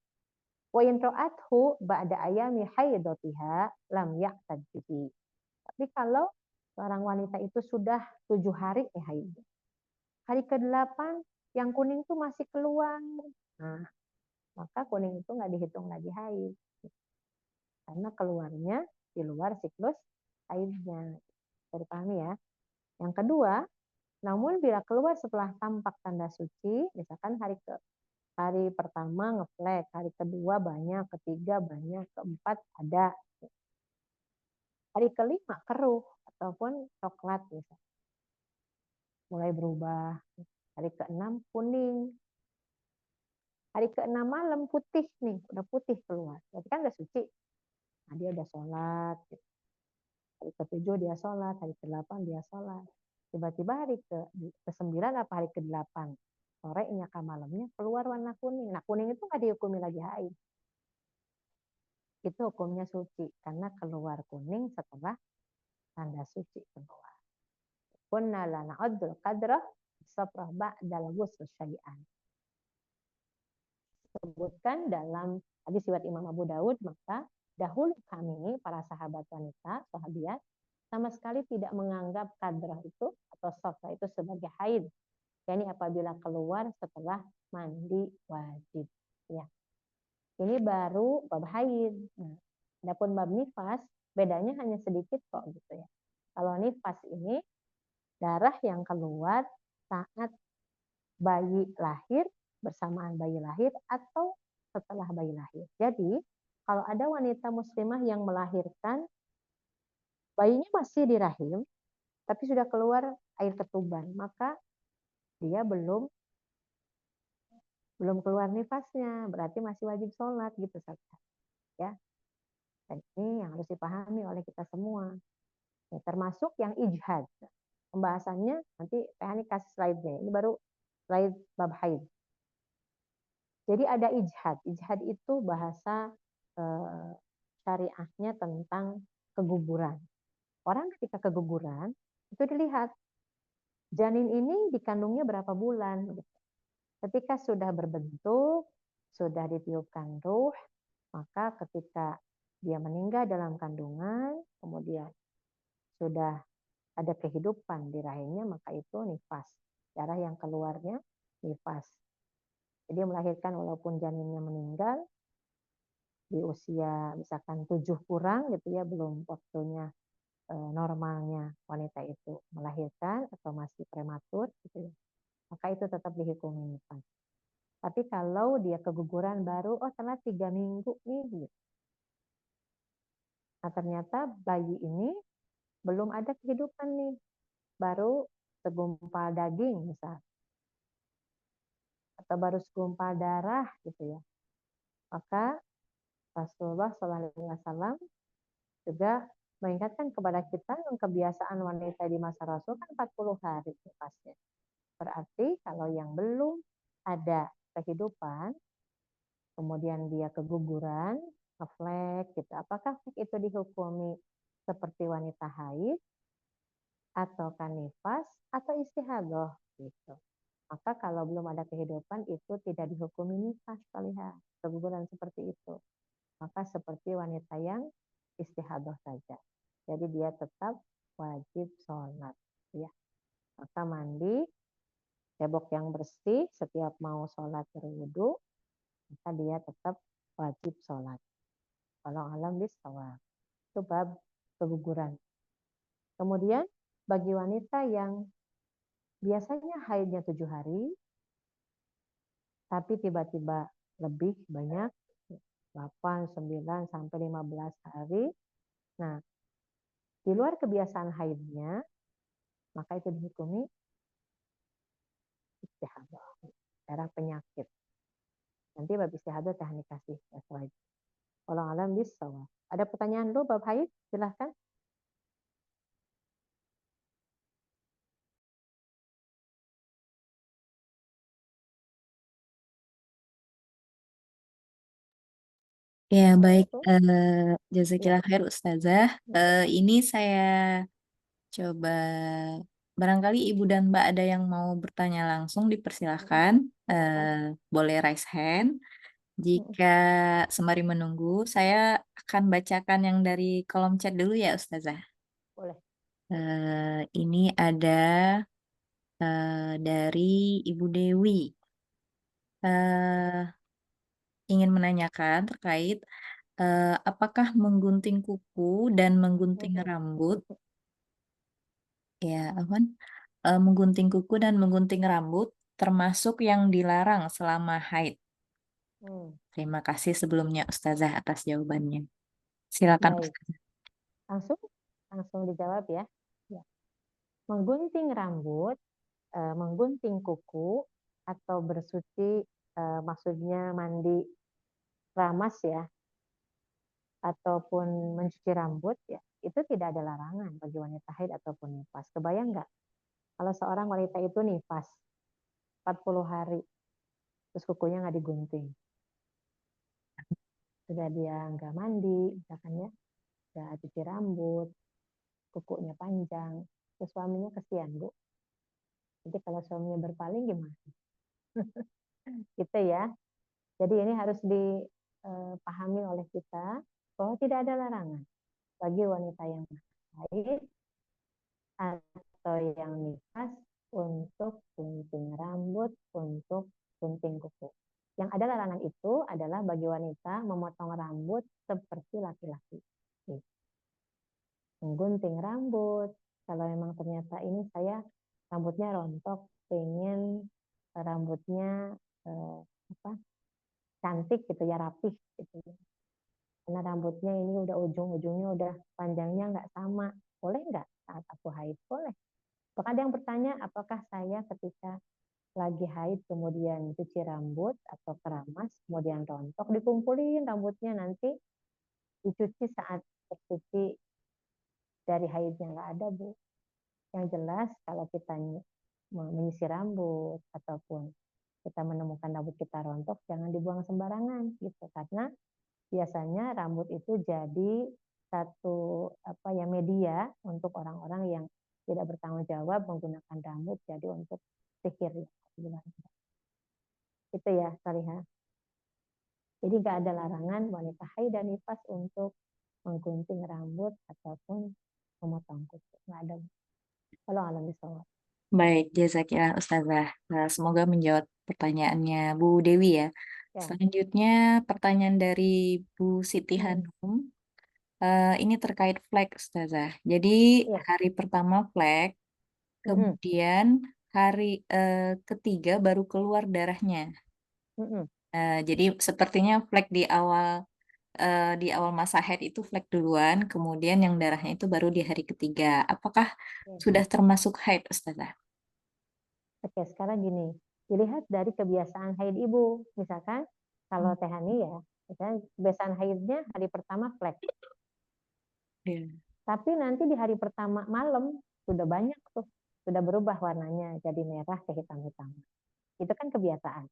Wa in ra'athu ba'da ayami haidatiha lam ya'tad bihi. Tapi kalau seorang wanita itu sudah 7 hari haid. Hari ke-8 yang kuning itu masih keluar. Nah, maka kuning itu nggak dihitung lagi haid. Karena keluarnya di luar siklus haidnya. Bisa dipahami ya. Yang kedua, namun bila keluar setelah tampak tanda suci, misalkan hari pertama ngeflek, hari kedua banyak, ketiga banyak, keempat ada. Hari kelima keruh ataupun coklat misalnya. Mulai berubah. Hari ke-6 kuning. Hari ke-6 malam putih nih, udah putih keluar. Berarti kan udah suci. Nah, dia udah sholat. Hari ke-7 dia sholat, hari ke-8 dia sholat. Tiba-tiba hari ke-9 apa hari ke-8 sorenya ke malamnya keluar warna kuning. Nah kuning itu nggak dihukumi lagi haid. Itu hukumnya suci karena keluar kuning setelah tanda suci keluar. Kunna la na'uddul qadrah safrah ba'dal ghusl syai'an. Sebutkan dalam hadis riwayat Imam Abu Daud, maka dahulu kami para sahabat wanita, sahabiat, sama sekali tidak menganggap kadrah itu atau safrah itu sebagai haid. Yani apabila keluar setelah mandi wajib. Ya. Ini baru bab haid. Nah, adapun bab nifas bedanya hanya sedikit kok gitu ya. Kalau nifas ini darah yang keluar saat bayi lahir, bersamaan bayi lahir atau setelah bayi lahir. Jadi, kalau ada wanita muslimah yang melahirkan bayinya masih di rahim tapi sudah keluar air ketuban, maka dia belum keluar nifasnya, berarti masih wajib sholat gitu saja. Ya. Dan ini yang harus dipahami oleh kita semua. Ya, termasuk yang ijhad. Pembahasannya nanti teknik kasih slide-nya. Ini baru slide bab haid. Jadi ada ijhad. Ijhad itu bahasa syariahnya tentang keguguran. Orang ketika keguguran itu dilihat janin ini dikandungnya berapa bulan. Ketika sudah berbentuk, sudah ditiupkan ruh, maka ketika dia meninggal dalam kandungan, kemudian sudah ada kehidupan di rahimnya, maka itu nifas. Darah yang keluarnya nifas. Jadi melahirkan walaupun janinnya meninggal, di usia misalkan 7 kurang gitu ya, belum waktunya normalnya wanita itu melahirkan atau masih prematur gitu ya, maka itu tetap dihukumi nifas. Tapi kalau dia keguguran baru, telat 3 minggu nih gitu. Nah ternyata bayi ini belum ada kehidupan nih, baru segumpal daging misal, atau baru segumpal darah gitu ya. Maka Rasulullah SAW juga mengingatkan kepada kita yang kebiasaan wanita di masa Rasul kan 40 hari nifasnya. Berarti kalau yang belum ada kehidupan, kemudian dia keguguran, ngeflek gitu. Apakah itu dihukumi seperti wanita haid atau nifas atau istihadah gitu. Maka kalau belum ada kehidupan itu tidak dihukumi nifas kalian, keguguran seperti itu. Maka seperti wanita yang istihadah saja. Jadi dia tetap wajib sholat. Ya. Maka mandi, cebok yang bersih, setiap mau sholat berwudu, maka dia tetap wajib sholat. Kalau alam bisawab. Itu bab keguguran. Kemudian bagi wanita yang biasanya haidnya 7 hari, tapi tiba-tiba lebih banyak, 8, 9, sampai 15 hari. Nah, di luar kebiasaan haidnya, maka itu dihukumi istihadah, darah penyakit. Nanti bab istihadah teknik kasih ya selain. Wallahu alam bissawab. Ada pertanyaan lu bab haid? Silahkan. Ya, baik. Assalamualaikum. Ya. Jazakillah khair Ustazah. Ini saya coba, barangkali Ibu dan Mbak ada yang mau bertanya langsung, dipersilahkan. Boleh raise hand. Jika sembari menunggu, saya akan bacakan yang dari kolom chat dulu ya Ustazah. Boleh. Ini ada dari Ibu Dewi. Eh, ingin menanyakan terkait apakah menggunting kuku dan menggunting rambut, ya, Afwan, menggunting kuku dan menggunting rambut termasuk yang dilarang selama haid. Terima kasih sebelumnya Ustazah atas jawabannya. Silakan Baik. Ustazah. Langsung dijawab ya. Ya. Menggunting rambut, menggunting kuku, atau bersuci, maksudnya mandi keramas ya, ataupun mencuci rambut ya, itu tidak ada larangan bagi wanita haid ataupun nifas. Kebayang nggak? Kalau seorang wanita itu nifas 40 hari, terus kukunya nggak digunting, sudah dia nggak mandi, misalkan ya, nggak cuci rambut, kukunya panjang, terus suaminya kesian Bu. Jadi kalau suaminya berpaling gimana? Gitu ya. Jadi ini harus dipahami oleh kita bahwa tidak ada larangan bagi wanita yang haid atau yang nifas untuk gunting rambut, untuk gunting kuku. Yang ada larangan itu adalah bagi wanita memotong rambut seperti laki-laki. Menggunting rambut, kalau memang ternyata ini saya rambutnya rontok, pengen rambutnya cantik gitu ya, rapih gitu. Karena rambutnya ini udah ujung-ujungnya udah panjangnya nggak sama, boleh nggak saat aku haid? Boleh. Bahkan ada yang bertanya, apakah saya ketika lagi haid kemudian cuci rambut atau keramas kemudian rontok dikumpulin rambutnya nanti dicuci saat bersuci dari haidnya? Nggak ada Bu. Yang jelas kalau kita menyisir rambut ataupun kita menemukan rambut kita rontok, jangan dibuang sembarangan gitu, karena biasanya rambut itu jadi satu media untuk orang-orang yang tidak bertanggung jawab menggunakan rambut jadi untuk sihir ya. Itu ya Salihah. Jadi nggak ada larangan wanita haid dan nifas untuk menggunting rambut ataupun memotong kuku, nggak ada. Kalau alam bisawab. Baik, jazakillah Ustazah. Semoga menjawab pertanyaannya Bu Dewi ya. Ya. Selanjutnya pertanyaan dari Bu Siti Hanum. Ini terkait flag Ustazah. Jadi Ya. hari pertama flag, kemudian hari ketiga baru keluar darahnya. Jadi sepertinya flag di awal masa haid itu flag duluan, kemudian yang darahnya itu baru di hari ketiga. Apakah sudah termasuk haid Ustazah? Oke, sekarang gini, dilihat dari kebiasaan haid ibu. Misalkan kalau Teh Hani ya, misalnya kebiasaan haidnya hari pertama flek. Tapi nanti di hari pertama malam sudah banyak tuh, sudah berubah warnanya jadi merah ke hitam-hitam. Itu kan kebiasaan.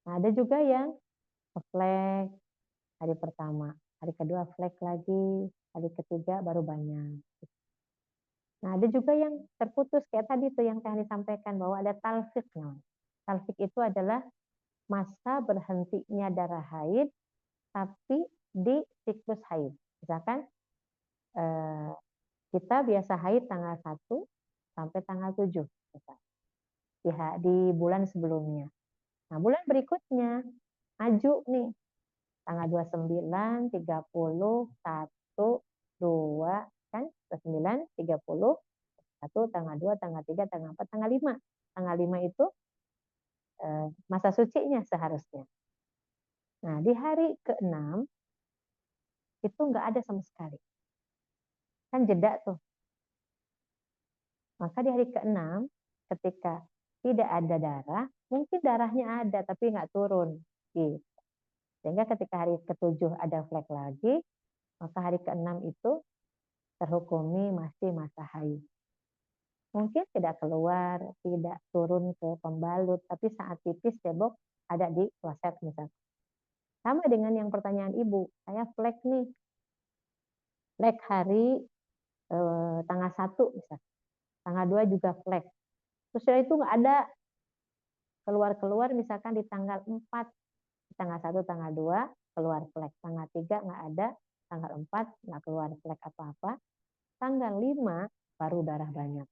Nah, ada juga yang flek hari pertama, hari kedua flek lagi, hari ketiga baru banyak. Nah, ada juga yang terputus kayak tadi tuh yang Teh Hani sampaikan bahwa ada talfik. Nah, talfik itu adalah masa berhentinya darah haid tapi di siklus haid. Misalkan kita biasa haid tanggal 1 sampai tanggal 7 di bulan sebelumnya. Nah, bulan berikutnya maju nih tanggal 29, 30, 1, 2, kan? 9, 30, 1, tanggal 2, tanggal 3, tanggal 4, tanggal 5. Tanggal 5 itu masa sucinya seharusnya. Nah, di hari ke-6 itu nggak ada sama sekali. Kan jeda tuh. Maka di hari ke-6 ketika tidak ada darah, mungkin darahnya ada tapi nggak turun. Gitu. Sehingga ketika hari ke-7 ada flek lagi, maka hari ke-6 itu terhukumi masih masa haid. Mungkin tidak keluar, tidak turun ke pembalut, tapi saat pipis cebok ada di kloset misalnya. Sama dengan yang pertanyaan ibu, saya flek nih, flek hari tanggal 1 misalnya, tanggal 2 juga flek. Terus setelah itu nggak ada keluar-keluar misalkan di tanggal 4, di tanggal 1, tanggal 2 keluar flek, tanggal 3 nggak ada, tanggal 4 nggak keluar flek apa-apa, tanggal 5 baru darah banyak.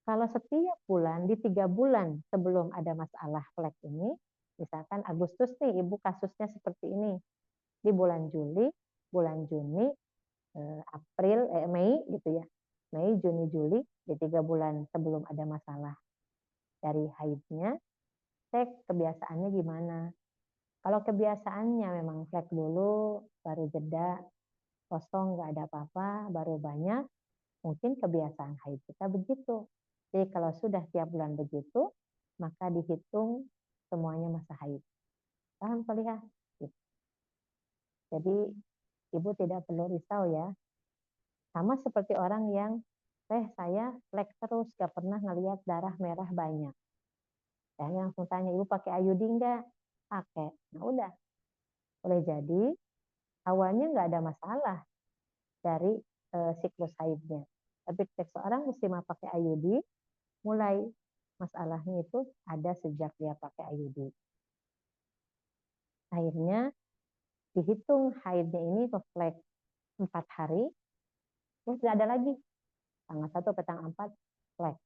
Kalau setiap bulan, di 3 bulan sebelum ada masalah flek ini, misalkan Agustus nih, ibu kasusnya seperti ini. Di bulan Juli, bulan Juni, April, Mei gitu ya. Mei, Juni, Juli, di 3 bulan sebelum ada masalah dari haidnya, cek kebiasaannya gimana. Kalau kebiasaannya memang flek dulu, baru jeda, kosong, nggak ada apa-apa, baru banyak, mungkin kebiasaan haid kita begitu. Jadi kalau sudah tiap bulan begitu, maka dihitung semuanya masa haid. Paham Solihah? Gitu. Jadi ibu tidak perlu risau ya. Sama seperti orang yang, saya flek terus, gak pernah ngelihat darah merah banyak. Saya langsung tanya, ibu pakai IUD enggak? Pakai. Nah udah, boleh jadi awalnya nggak ada masalah dari siklus haidnya. Tapi seorang muslimah pakai IUD, mulai masalahnya itu ada sejak dia pakai IUD. Akhirnya dihitung haidnya ini flek 4 hari, terus tidak ada lagi. Tanggal 1 ke tanggal 4 flek.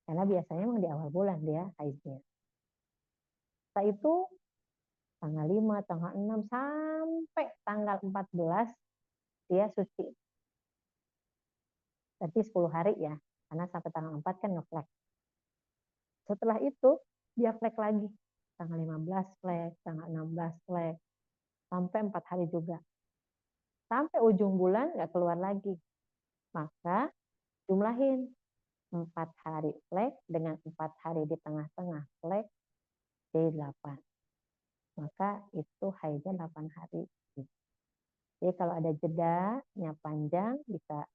Karena biasanya memang di awal bulan dia haidnya. Setelah itu tanggal 5, tanggal 6 sampai tanggal 14 dia suci. Berarti 10 hari ya. Karena sampai tanggal 4 kan ngeflek. Setelah itu dia flek lagi. Tanggal 15 flek, tanggal 16 flek. Sampai 4 hari juga. Sampai ujung bulan nggak keluar lagi. Maka jumlahin 4 hari flek dengan 4 hari di tengah-tengah flek, jadi 8. Maka itu haidnya 8 hari. Jadi kalau ada jedanya panjang bisa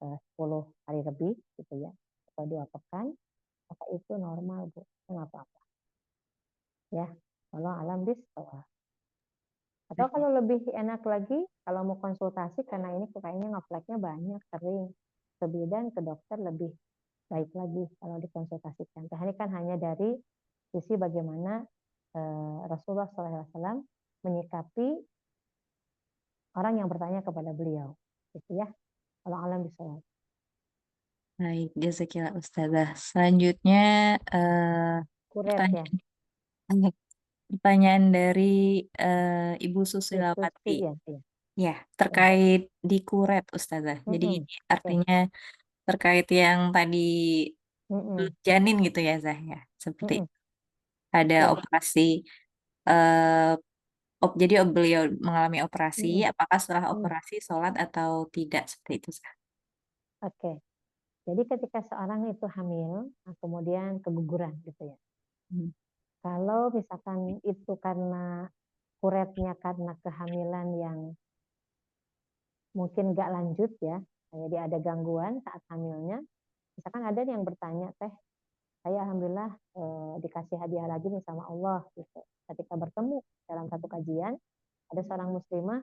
10 hari lebih gitu ya, atau 2 pekan, maka itu normal Bu, nggak apa-apa. Ya, kalau alam bisawab. Atau kalau lebih enak lagi, kalau mau konsultasi karena ini kayaknya ngefleknya banyak, sering, ke bidan, ke dokter lebih baik lagi kalau dikonsultasikan. Ini kan hanya dari sisi bagaimana Rasulullah SAW menyikapi orang yang bertanya kepada beliau, gitu ya. Kalau alam bisawab. Baik, jazakillah Ustazah. Selanjutnya Kuret ya. pertanyaan dari Ibu Susi Susilawati. ya. Ya, terkait di kuret Ustazah. Jadi ini artinya terkait yang tadi janin gitu ya Zah ya. Seperti ada operasi jadi beliau mengalami operasi, apakah setelah operasi sholat atau tidak seperti itu Zah? Oke. Jadi ketika seorang itu hamil, kemudian keguguran gitu ya. Kalau misalkan itu karena kuretnya karena kehamilan yang mungkin nggak lanjut ya, jadi ada gangguan saat hamilnya. Misalkan ada yang bertanya, teh, saya alhamdulillah dikasih hadiah lagi nih sama Allah gitu. Ketika bertemu dalam satu kajian, ada seorang muslimah,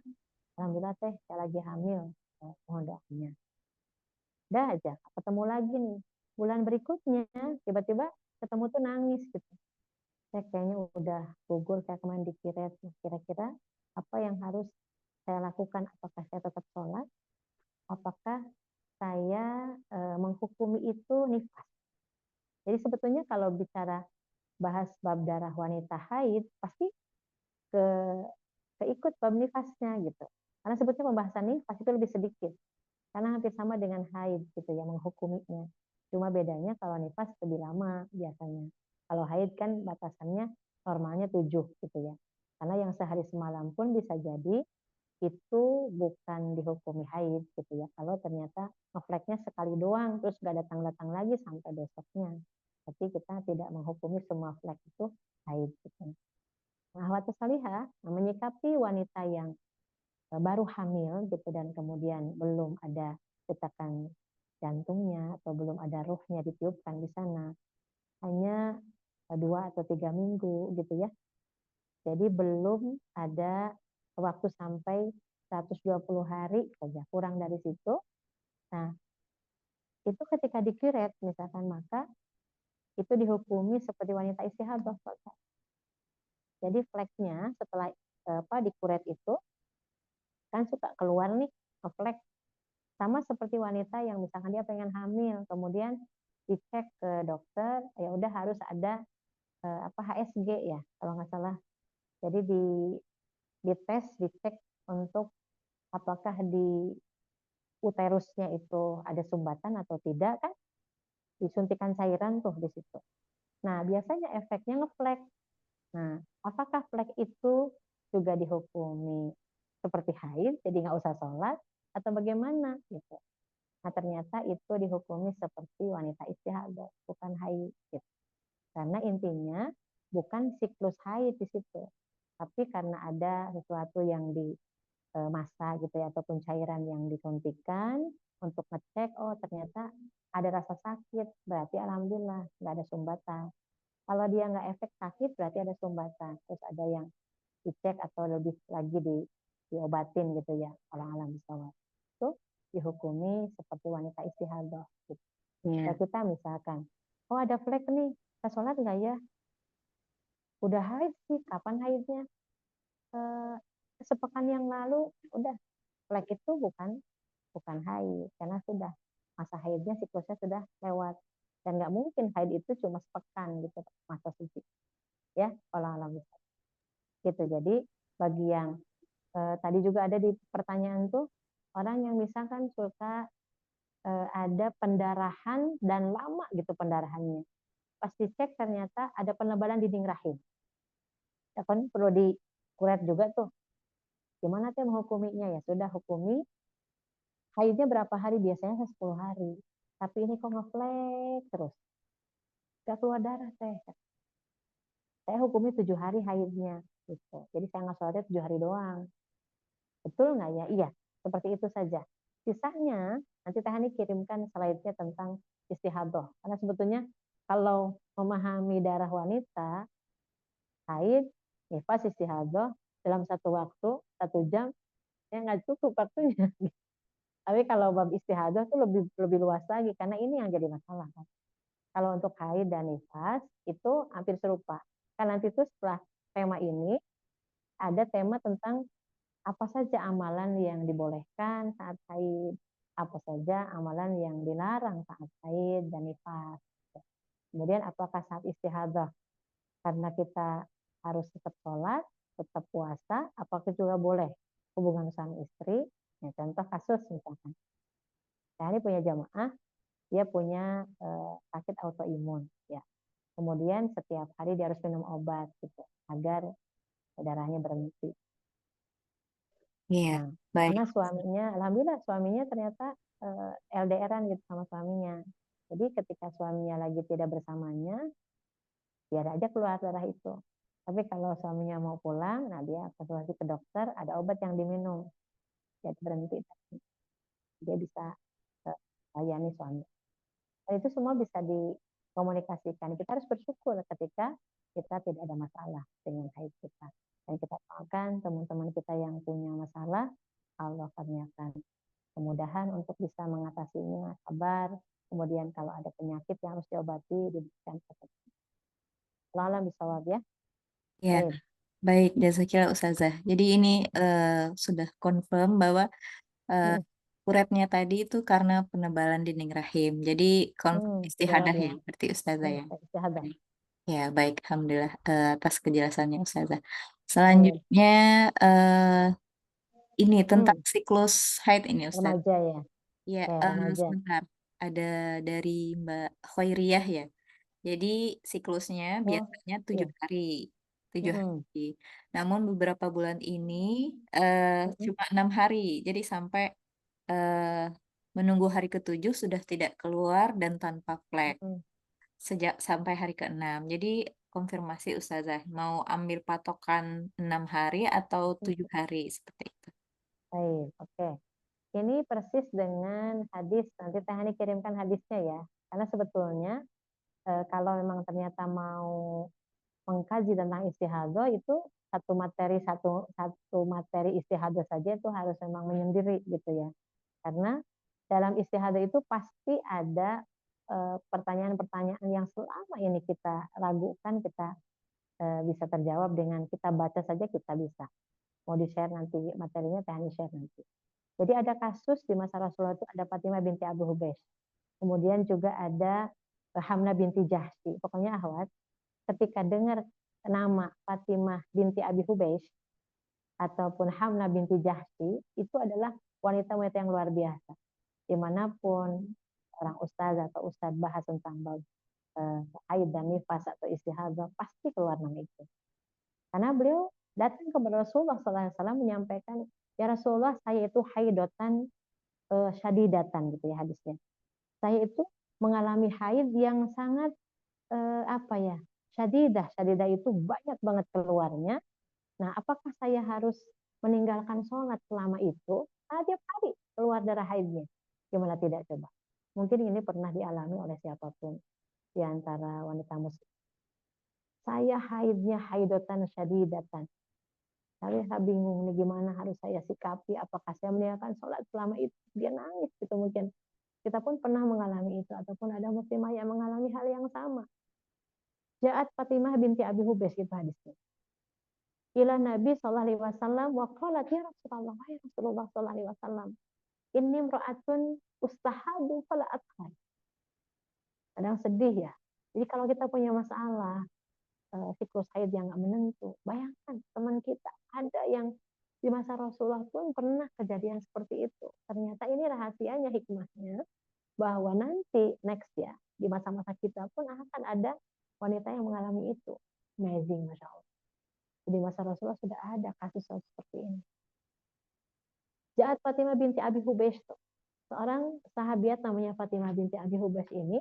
alhamdulillah teh, saya lagi hamil, mohon doanya. Udah aja, ketemu lagi nih. Bulan berikutnya, tiba-tiba ketemu tuh nangis gitu. Saya kayaknya udah gugur, kayak kemarin dikira, kira-kira apa yang harus saya lakukan? Apakah saya tetap sholat? Apakah saya menghukumi itu nifas? Jadi sebetulnya kalau bicara bahas bab darah wanita haid, pasti keikut bab nifasnya gitu. Karena sebetulnya pembahasan nifas itu lebih sedikit. Karena hampir sama dengan haid gitu ya menghukuminya. Cuma bedanya kalau nifas lebih lama biasanya. Kalau haid kan batasannya normalnya 7 gitu ya. Karena yang sehari semalam pun bisa jadi itu bukan dihukumi haid gitu ya. Kalau ternyata ngefleknya sekali doang terus gak datang-datang lagi sampai besoknya. Tapi kita tidak menghukumi semua flek itu haid gitu. Nah, akhwat salihah menyikapi wanita yang baru hamil gitu dan kemudian belum ada detakan jantungnya atau belum ada ruhnya ditiupkan di sana, hanya 2 atau 3 minggu gitu ya. Jadi belum ada waktu sampai 120 hari saja, kurang dari situ. Nah, itu ketika dikiret misalkan, maka itu dihukumi seperti wanita istihadah. Jadi fleknya setelah dikuret itu kan suka keluar nih flek, sama seperti wanita yang misalkan dia pengen hamil, kemudian dicek ke dokter, ya udah harus ada HSG ya kalau nggak salah. Jadi dites, dicek untuk apakah di uterusnya itu ada sumbatan atau tidak kan, disuntikan cairan tuh di situ. Nah biasanya efeknya ngeflek. Nah apakah flek itu juga dihukumi seperti haid, jadi nggak usah sholat atau bagaimana gitu? Nah ternyata itu dihukumi seperti wanita istihadah, bukan haid. Gitu. Karena intinya bukan siklus haid di situ, tapi karena ada sesuatu yang di massa gitu ya, ataupun cairan yang disuntikan untuk ngecek, oh ternyata ada rasa sakit, berarti alhamdulillah nggak ada sumbatan. Kalau dia nggak efek sakit, berarti ada sumbatan. Terus ada yang dicek atau lebih lagi diobatin gitu ya, alam bisawab. Itu dihukumi seperti wanita istihadah. Gitu. Iya. Kayak kita misalkan, oh ada flek nih, kita sholat nggak ya? Udah haid sih, kapan haidnya? Sepekan yang lalu, udah flek itu bukan haid, karena sudah masa haidnya, siklusnya sudah lewat. Dan nggak mungkin haid itu cuma sepekan gitu, masa suci. Ya, kalau alam gitu. Jadi bagi yang tadi juga ada di pertanyaan tuh, orang yang misalkan suka ada pendarahan dan lama gitu pendarahannya. Pas dicek ternyata ada penebalan dinding rahim. Ya kan perlu dikuret juga tuh. Gimana tuh menghukuminya? Ya sudah hukumi. Haidnya berapa hari? Biasanya 10 hari. Tapi ini kok ngeflek terus. Gak keluar darah teh. Saya hukumi 7 hari haidnya. Gitu. Jadi saya nggak sholatnya 7 hari doang. Betul nggak ya? Iya, seperti itu saja. Sisanya nanti Teh Hani kirimkan slide-nya tentang istihadah. Karena sebetulnya kalau memahami darah wanita, haid, nifas, istihadah dalam satu waktu, 1 jam, ya nggak cukup waktunya. Tapi kalau bab istihadah tuh lebih luas lagi, karena ini yang jadi masalah. Kan? Kalau untuk haid dan nifas, itu hampir serupa. Kan nanti tuh setelah tema ini, ada tema tentang apa saja amalan yang dibolehkan saat haid, apa saja amalan yang dilarang saat haid dan nifas. Kemudian apakah saat istihadah karena kita harus tetap sholat, tetap puasa, apakah juga boleh hubungan suami istri? Ya, contoh kasus misalkan, saya ini punya jamaah, dia punya sakit autoimun, ya. Kemudian setiap hari dia harus minum obat gitu agar darahnya berhenti. Iya, Nah, baik. karena suaminya, alhamdulillah suaminya ternyata LDRan gitu sama suaminya. Jadi ketika suaminya lagi tidak bersamanya, biar aja keluar darah itu. Tapi kalau suaminya mau pulang, nah dia konsultasi ke dokter, ada obat yang diminum, jadi berhenti. Dia bisa layani suami. Dan itu semua bisa dikomunikasikan. Kita harus bersyukur ketika kita tidak ada masalah dengan haid kita. Dan kita doakan teman-teman kita yang punya masalah, Allah kurniakan kemudahan untuk bisa mengatasinya, sabar. Kemudian kalau ada penyakit yang harus diobati, diberikan kesembuhan. Alam bisawab ya. Ya, baik, jazakillah Ustazah. Jadi ini sudah confirm bahwa kuretnya tadi itu karena penebalan dinding rahim. Jadi istihadah ya, berarti Ustazah ya. Istihadah. Ya, baik, alhamdulillah atas kejelasannya Ustazah. Selanjutnya ini tentang Hmm, siklus haid ini Ustaz. remaja ya. Ya, Kayak remaja. sebentar. Ada dari Mbak Khairiyah ya. Jadi siklusnya Oh, biasanya iya. 7 hari. 7 hari. Mm-mm. Namun beberapa bulan ini Mm-mm. cuma 6 hari. Jadi sampai eh, menunggu hari ke-7 sudah tidak keluar dan tanpa flek. Mm-mm. Sejak sampai hari ke-6. Jadi konfirmasi Ustazah, mau ambil patokan 6 hari atau 7 hari seperti itu. Baik, oke. Ini persis dengan hadis, nanti Teh Hani kirimkan hadisnya ya. Karena sebetulnya kalau memang ternyata mau mengkaji tentang istihadah itu satu materi istihadah saja itu harus memang menyendiri gitu ya. Karena dalam istihadah itu pasti ada pertanyaan-pertanyaan yang selama ini kita ragukan, kita bisa terjawab dengan kita baca saja kita bisa. Mau di-share nanti materinya, Teh Hani share nanti. Jadi ada kasus di masa Rasulullah itu ada Fatimah binti Abu Hubaisy. Kemudian juga ada Hamnah binti Jahsy. Pokoknya akhwat, ketika dengar nama Fatimah binti Abi Hubaisy ataupun Hamnah binti Jahsy, itu adalah wanita-wanita yang luar biasa. Dimanapun orang ustaz atau ustaz bahas tentang haid dan nifas atau istihadah, pasti keluar nama itu. Karena beliau datang kepada Rasulullah SAW menyampaikan, ya Rasulullah, saya itu haidotan syadidatan gitu ya hadisnya. Saya itu mengalami haid yang sangat apa ya, syadidah. Syadidah itu banyak banget keluarnya. Nah, apakah saya harus meninggalkan sholat selama itu? Tiap hari keluar darah haidnya. Gimana tidak coba? Mungkin ini pernah dialami oleh siapapun di antara wanita muslim. Saya haidnya haidotan syadidatan. Saya bingung nih gimana harus saya sikapi. Apakah saya meninggalkan sholat selama itu? Dia nangis gitu mungkin. Kita pun pernah mengalami itu. Ataupun ada muslimah yang mengalami hal yang sama. Ja'at Fatimah binti Abi Hubaisy itu hadisnya. Ila Nabi sallallahu alaihi wasallam wa qalat ya Rasulullah ya Rasulullah sallallahu alaihi wasallam inni imra'atun ustahadu fala adkhal. Kadang sedih ya. Jadi kalau kita punya masalah siklus haid yang nggak menentu, bayangkan teman kita ada yang di masa Rasulullah pun pernah kejadian seperti itu. Ternyata ini rahasianya, hikmahnya, bahwa nanti next ya di masa-masa kita pun akan ada wanita yang mengalami itu. Amazing, masya Allah. Di masa Rasulullah sudah ada kasus seperti ini. Ja'at Fatimah binti Abi Hubaisy, seorang sahabiat namanya Fatimah binti Abi Hubaisy ini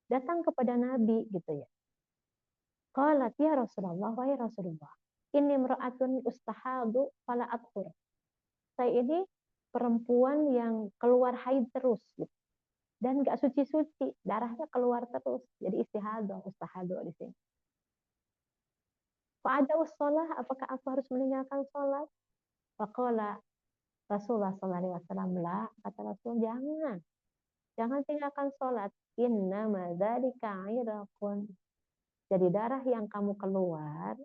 datang kepada Nabi gitu ya. Qalat ya Rasulullah, wahai Rasulullah, ini imra'atun ustahadu fala adkhur. Saya ini perempuan yang keluar haid terus gitu. Dan nggak suci-suci, darahnya keluar terus. Jadi istihadah, ustahadah di sini. Fa'ada ussolah, apakah aku harus meninggalkan sholat? Faqala Rasulullah SAW, la, kata Rasul, jangan. Jangan tinggalkan sholat. Inna madzalika iraqun. Jadi darah yang kamu keluar,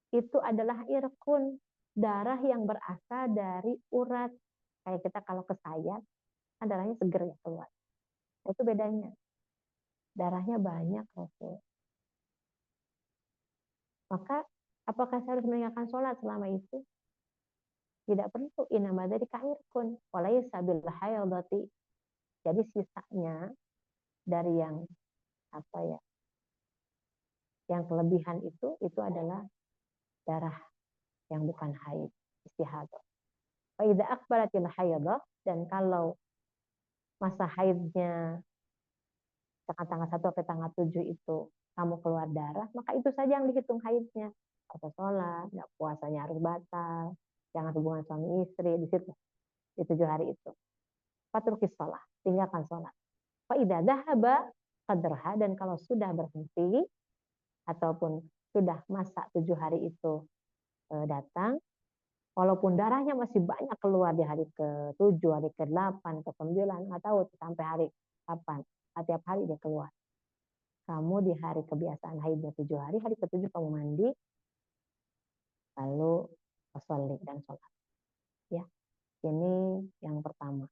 itu adalah irkun. Darah yang berasal dari urat. Kayak kita kalau kesayat, kan darahnya seger ya keluar. Itu bedanya. Darahnya banyak, Rasul. Maka apakah saya harus meninggalkan sholat selama itu? Tidak perlu. Inama dari kairkun. Walaysa bil hayadati. Jadi sisanya dari yang apa ya? Yang kelebihan itu adalah darah yang bukan haid, istihadah. Fa idza aqbalatil hayadah, dan kalau masa haidnya tanggal 1 sampai tanggal 7 itu kamu keluar darah, maka itu saja yang dihitung haidnya. Atau sholat, nggak puasanya harus batal, jangan hubungan suami istri, di situ, di 7 hari itu. Fatrukis sholat, tinggalkan sholat. Faidah dahaba qadraha, dan kalau sudah berhenti, ataupun sudah masa 7 hari itu datang, walaupun darahnya masih banyak keluar di hari ke-7, hari ke-8, ke-9, nggak tahu sampai hari kapan. Setiap hari dia keluar. Kamu di hari kebiasaan haidnya 7 hari, hari ke-7 kamu mandi, lalu sholat dan sholat. Ya, ini yang pertama.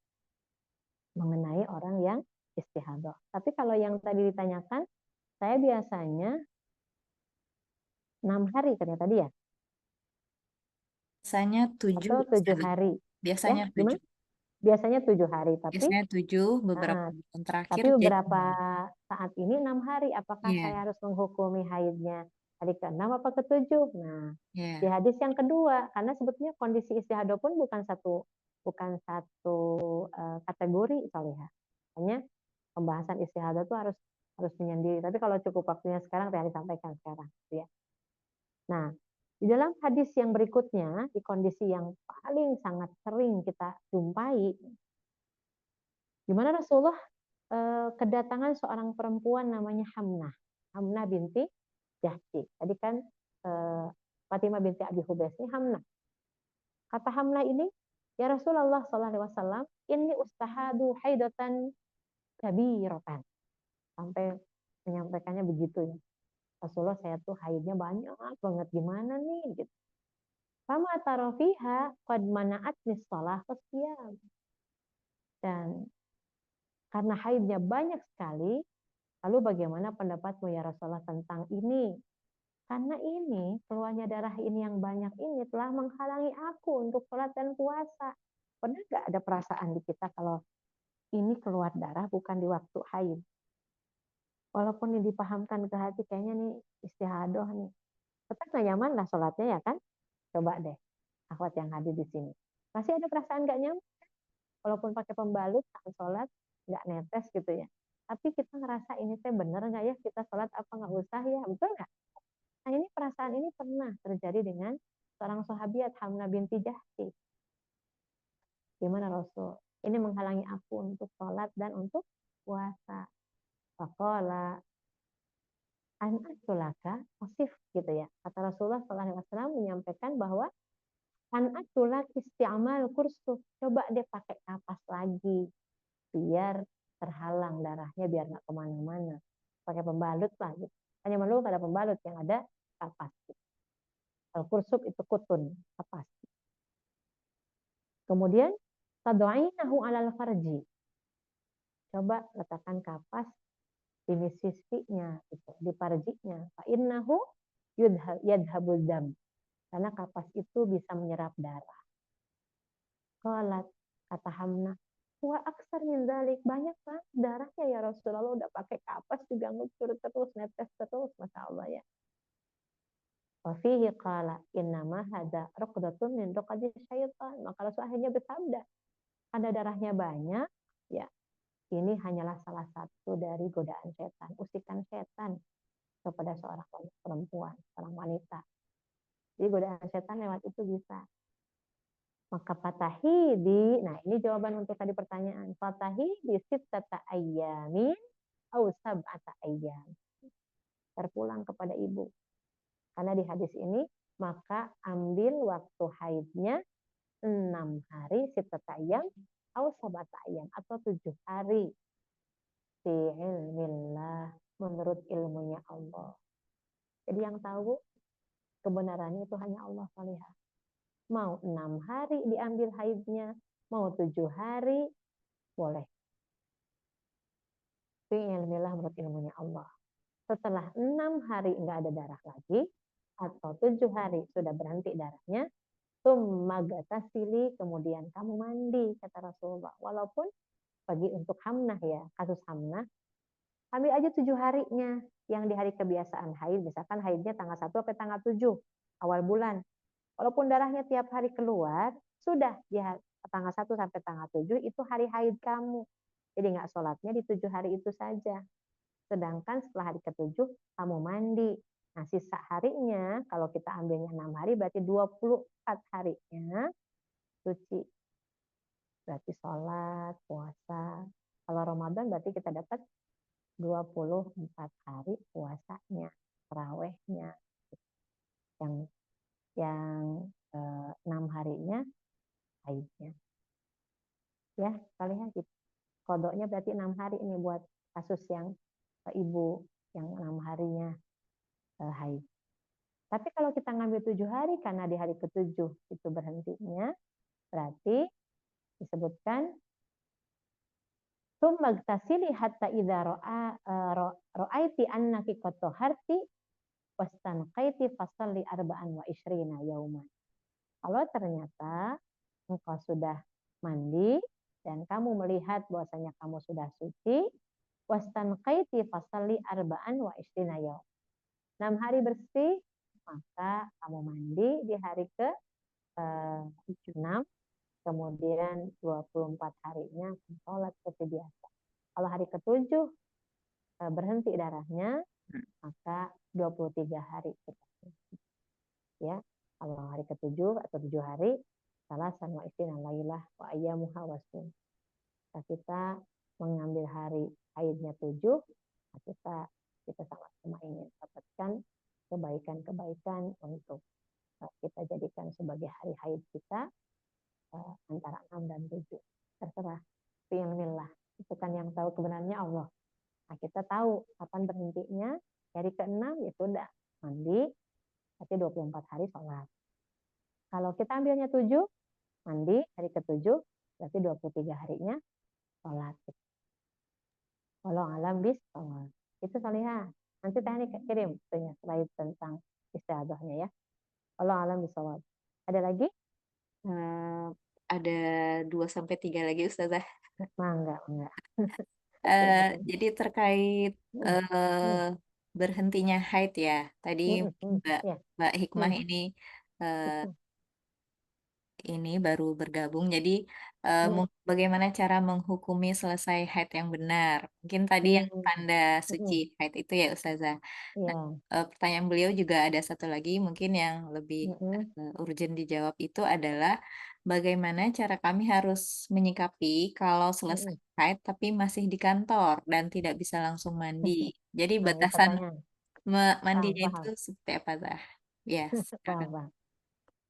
Mengenai orang yang istihadah. Tapi kalau yang tadi ditanyakan, saya biasanya 6 hari ternyata dia. Biasanya 7 Atau 7 hari. Biasanya Ya, gimana? 7. Biasanya 7 hari, tapi Biasanya 7, beberapa Heeh, bulan terakhir tapi jadi beberapa saat ini 6 hari. Apakah Iya, saya harus menghukumi haidnya hari ke-6 apa ke-7? Nah, di iya, hadis yang kedua, karena sebetulnya kondisi istihadah pun bukan satu kategori Salihah. Hanya pembahasan istihadah itu harus harus menyendiri. Tapi kalau cukup waktunya sekarang, saya disampaikan sekarang, gitu ya. Nah, di dalam hadis yang berikutnya, di kondisi yang paling sangat sering kita jumpai, di mana Rasulullah kedatangan seorang perempuan namanya Hamnah. Hamnah binti Jahsy. Tadi kan Fatimah binti Abi Hubais ini Hamnah. Kata Hamnah ini, ya Rasulullah sallallahu alaihi wasallam, inni ustahadu haidatan kabiratan. Sampai menyampaikannya begitu ya. Rasulullah, saya tuh haidnya banyak banget, gimana nih gitu. Fama tarofiha qad mana'atni shalah wasiyam. Dan karena haidnya banyak sekali, lalu bagaimana pendapatmu ya Rasulullah tentang ini? Karena ini, keluarnya darah ini yang banyak ini telah menghalangi aku untuk sholat dan puasa. Pernah nggak ada perasaan di kita kalau ini keluar darah bukan di waktu haid? Walaupun ini dipahamkan ke hati, kayaknya nih istihadoh nih. Tetap nggak nyaman lah sholatnya ya kan? Coba deh, akhwat yang hadir di sini. Masih ada perasaan nggak nyaman? Walaupun pakai pembalut saat sholat, nggak netes gitu ya. Tapi kita ngerasa ini teh bener nggak ya kita sholat apa nggak usah ya? Betul nggak? Nah, ini perasaan ini pernah terjadi dengan seorang sahabiat Hamnah binti Jahsy. Gimana Rasul? Ini menghalangi aku untuk sholat dan untuk puasa. Faqala an atulaka osif gitu ya. Kata Rasulullah SAW menyampaikan bahwa an atulak isti'amal kursuf. Coba deh pakai kapas lagi biar terhalang darahnya, biar nggak kemana-mana. Pakai pembalut lah gitu. Hanya perlu pada pembalut yang ada kapas. Al-kursuf itu kutun, kapas. Kemudian tad'inahu 'alal farji. Coba letakkan kapas di sisinya, gitu, di farjinya. Fa innahu yadhabul dam. Karena kapas itu bisa menyerap darah. Qalat, kata Hamnah, wa aksar min dzalik, banyak banget darahnya ya Rasulullah, udah pakai kapas juga ngucur terus, netes terus, Masya Allah ya. Wa fihi qala innama hadza raqdatun min raqadi syaitan. Maka Rasul akhirnya bersabda, ada darahnya banyak, ya ini hanyalah salah satu dari godaan setan, usikan setan kepada seorang perempuan, seorang wanita. Jadi godaan setan lewat itu bisa. Maka fatahidi, nah ini jawaban untuk tadi pertanyaan. Fatahidi sittata ayyamin au sab'ata ayyam. Terpulang kepada ibu. Karena di hadis ini, maka ambil waktu haidnya 6 hari sittata ayyam au sab'ata ayyam, atau 7 hari. Fi ilmillah, menurut ilmunya Allah. Jadi yang tahu kebenarannya itu hanya Allah Salihah. Mau 6 hari diambil haidnya, mau 7 hari, boleh. Fi ilmillah, menurut ilmunya Allah. Setelah 6 hari nggak ada darah lagi, atau 7 hari sudah berhenti darahnya, sili, kemudian kamu mandi, kata Rasulullah. Walaupun bagi untuk Hamnah ya, kasus Hamnah, ambil aja 7 harinya, yang di hari kebiasaan haid, misalkan haidnya tanggal 1 sampai tanggal 7, awal bulan. Walaupun darahnya tiap hari keluar, sudah di tanggal 1 sampai tanggal 7 itu hari haid kamu. Jadi nggak sholatnya di 7 hari itu saja. Sedangkan setelah hari ke-7, kamu mandi. Nah, sisa harinya, kalau kita ambilnya 6 hari, berarti 24 harinya suci. Berarti sholat, puasa. Kalau Ramadan berarti kita dapat 24 hari puasanya, tarawehnya. Yang 6 harinya haidnya. Ya, kalian gitu. Kodoknya berarti 6 hari ini buat kasus yang ibu yang 6 harinya haid. Tapi kalau kita ngambil 7 hari, karena di hari ke-7 itu berhentinya, berarti disebutkan Tsumagtasili hatta idza ra'aiti annaki qad taharti wastanqaiti fasalli arba'an wa ishrina yauman. Kalau ternyata engkau sudah mandi dan kamu melihat bahwasanya kamu sudah suci, wastanqaiti fasalli arba'an wa ishrina yaum. 6 hari bersih, maka kamu mandi di hari ke 6, kemudian 24 harinya sholat seperti biasa. Kalau hari ke-7 berhenti darahnya, maka 23 hari ya. Kalau hari ke-7 atau 7 hari, salasan wa ishrina lailah wa ayyamuha wasun. Kita mengambil hari haidnya 7, kita sama-sama ingin dapatkan kebaikan-kebaikan untuk kita jadikan sebagai hari haid kita antara 6 dan 7. Terserah. Bi'ilmillah. Itu kan yang tahu kebenarannya Allah. Nah, kita tahu kapan berhentinya. Hari ke-6 ya sudah mandi, tapi 24 hari sholat. Kalau kita ambilnya 7, mandi hari ke-7, berarti 23 harinya sholat. Walau alam bis sholat. Itu Salihah. Nanti teknik kirim slide tentang istihadahnya ya. Walau alam bis sholat. Ada lagi? Ada 2-3 lagi Ustazah. Enggak. Jadi terkait berhentinya haid ya. Tadi Mbak Hikmah ini baru bergabung. Jadi bagaimana cara menghukumi selesai haid yang benar? Mungkin tadi yang tanda suci haid itu ya Ustazah. Nah, pertanyaan beliau juga ada satu lagi mungkin yang lebih urgent dijawab itu adalah bagaimana cara kami harus menyikapi kalau selesai haid tapi masih di kantor dan tidak bisa langsung mandi. Jadi Nah, ini batasan pertanyaan. mandinya Paham. itu seperti apa Zah? Ya, silakan. Paham.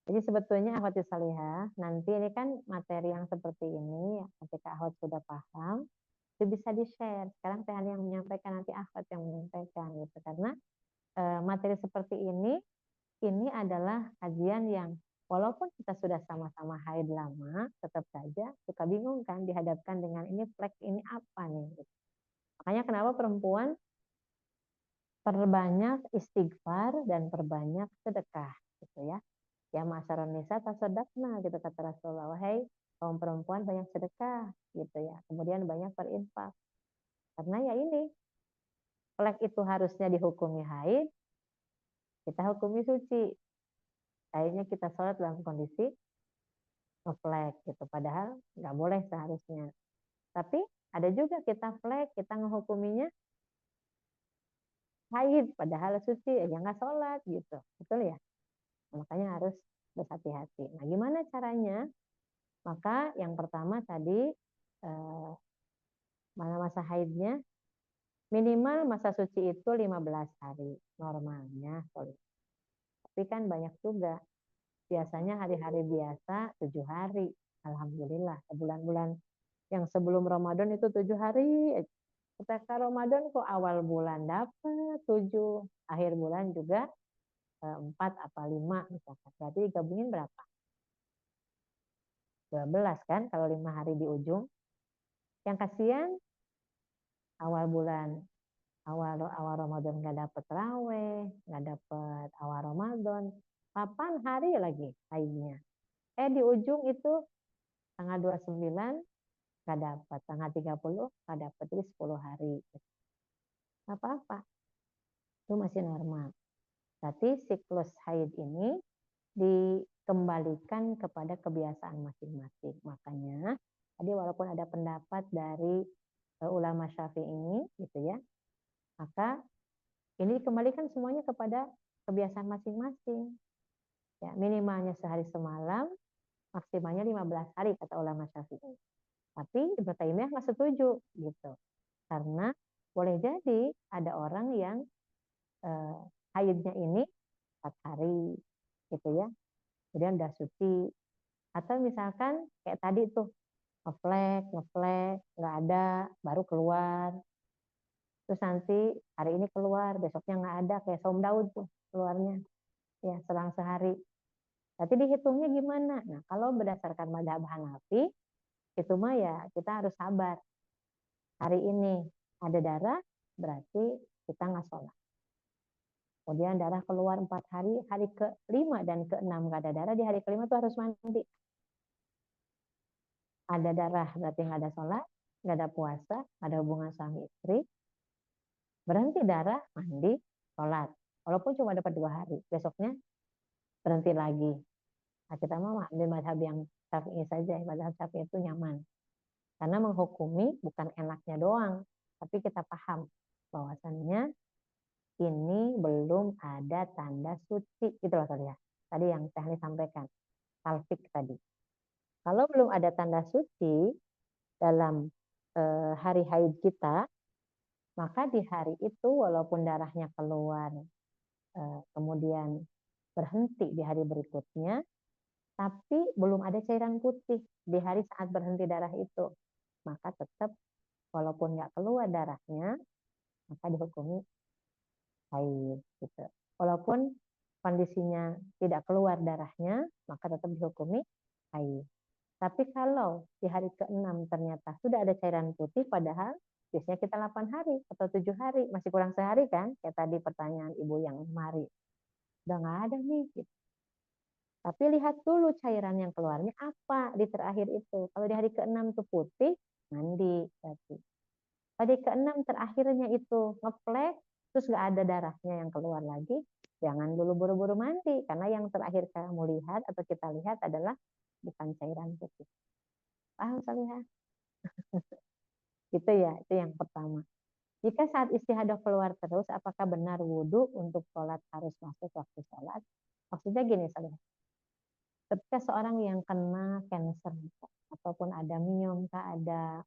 Jadi sebetulnya akhwati salihah, nanti ini kan materi yang seperti ini, ketika akhwat sudah paham, itu bisa di-share. Sekarang Teh yang menyampaikan, nanti akhwat yang menyampaikan gitu. Karena materi seperti ini adalah kajian yang walaupun kita sudah sama-sama haid lama, tetap saja suka bingung kan dihadapkan dengan ini flek ini apa nih. Gitu. Makanya kenapa perempuan perbanyak istighfar dan perbanyak sedekah gitu ya. Ya masyarakat nisa tasadaqna gitu kata Rasulullah. Wahai kaum perempuan banyak sedekah gitu ya. Kemudian banyak berinfak. Karena ya ini flek itu harusnya dihukumi haid, kita hukumi suci. Akhirnya kita sholat dalam kondisi ngeflek gitu. Padahal nggak boleh seharusnya. Tapi ada juga kita flek, kita ngehukuminya haid, padahal suci, ya nggak sholat gitu. Betul ya? Makanya harus berhati-hati. Nah, gimana caranya? Maka yang pertama tadi mana masa haidnya minimal masa suci itu 15 hari normalnya. Tapi kan banyak juga. Biasanya hari-hari biasa 7 hari. Alhamdulillah. Bulan-bulan yang sebelum Ramadan itu 7 hari. Ketika Ramadan kok awal bulan dapat 7, akhir bulan juga 4 apa 5 misalkan. Berarti digabungin berapa? 12 kan kalau 5 hari di ujung. Yang kasihan awal bulan awal Ramadan nggak dapet raweh, nggak dapet awal Ramadan, 8 hari lagi haidnya. Di ujung itu tanggal 29 nggak dapat, tanggal 30 nggak dapat, jadi 10 hari. Nggak apa-apa, itu masih normal. Tapi siklus haid ini dikembalikan kepada kebiasaan masing-masing. Makanya tadi walaupun ada pendapat dari ulama Syafi'i gitu ya, maka ini dikembalikan semuanya kepada kebiasaan masing-masing. Ya, minimalnya sehari semalam, maksimalnya 15 hari kata ulama Syafi'i. Tapi Ibnu Taimiyah nggak setuju gitu. Karena boleh jadi ada orang yang haidnya ini 4 hari gitu ya. Kemudian udah suci. Atau misalkan kayak tadi tuh ngeflek, nggak ada, baru keluar. Terus nanti hari ini keluar, besoknya nggak ada, kayak Saum Daud tuh keluarnya. Ya, selang sehari. Tapi dihitungnya gimana? Nah, kalau berdasarkan mazhab Hanafi, itu mah ya kita harus sabar. Hari ini ada darah, berarti kita nggak sholat. Kemudian darah keluar 4 hari, hari ke-5 dan ke-6 nggak ada darah, di hari ke-5 tuh harus mandi. Ada darah berarti nggak ada sholat, nggak ada puasa, nggak ada hubungan suami istri. Berhenti darah, mandi, sholat. Walaupun cuma dapat 2 hari, besoknya berhenti lagi. Nah, kita mau ambil madhab yang Syafi'i saja. Madhab Syafi'i itu nyaman. Karena menghukumi bukan enaknya doang, tapi kita paham bahwasannya ini belum ada tanda suci. Gitu loh tadi ya. Tadi yang teknis sampaikan. Talfik tadi. Kalau belum ada tanda suci dalam hari haid kita, maka di hari itu walaupun darahnya keluar, kemudian berhenti di hari berikutnya, tapi belum ada cairan putih di hari saat berhenti darah itu, maka tetap walaupun nggak keluar darahnya, maka dihukumi haid gitu. Walaupun kondisinya tidak keluar darahnya, maka tetap dihukumi haid. Tapi kalau di hari ke-6 ternyata sudah ada cairan putih, padahal biasanya kita 8 hari atau 7 hari, masih kurang sehari kan? Kayak tadi pertanyaan ibu yang kemari. Udah nggak ada nih. Gitu. Tapi lihat dulu cairan yang keluarnya apa di terakhir itu. Kalau di hari ke-6 tuh putih, mandi berarti. Pada ke-6 terakhirnya itu ngeflek, terus nggak ada darahnya yang keluar lagi, jangan dulu buru-buru mandi. Karena yang terakhir kamu lihat atau kita lihat adalah bukan cairan putih. Paham Salihah? Gitu ya, itu yang pertama. Jika saat istihadah keluar terus, apakah benar wudhu untuk sholat harus masuk waktu sholat? Maksudnya gini Salihah. Ketika seorang yang kena cancer ataupun ada myoma, ada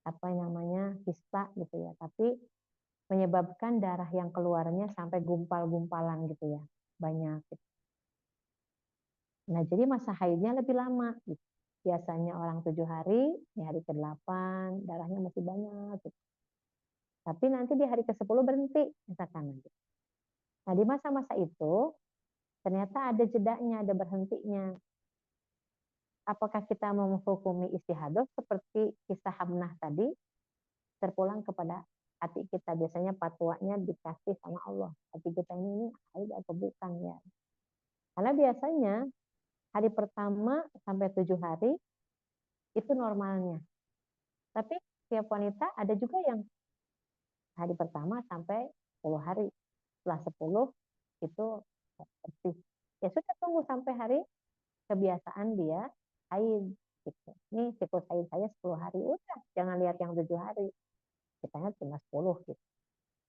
apa namanya kista gitu ya, tapi menyebabkan darah yang keluarnya sampai gumpal-gumpalan gitu ya, banyak. Gitu. Nah jadi masa haidnya lebih lama. Gitu. Biasanya orang 7 hari, di hari ke-8 darahnya masih banyak. Gitu. Tapi nanti di hari ke-10 berhenti misalkan. Gitu. Nah di masa-masa itu ternyata ada jedanya, ada berhentinya. Apakah kita mau menghukumi istihadah seperti kisah Hamnah tadi, terpulang kepada hati kita. Biasanya fatwanya dikasih sama Allah. Hati kita ini haid atau bukan ya. Karena biasanya hari pertama sampai 7 hari itu normalnya. Tapi setiap wanita ada juga yang hari pertama sampai 10 hari. Setelah 10 itu bersih. Ya sudah tunggu sampai hari kebiasaan dia haid. Gitu. Ini siklus haid saya 10 hari. Udah, jangan lihat yang 7 hari. Kitanya cuma 10 gitu.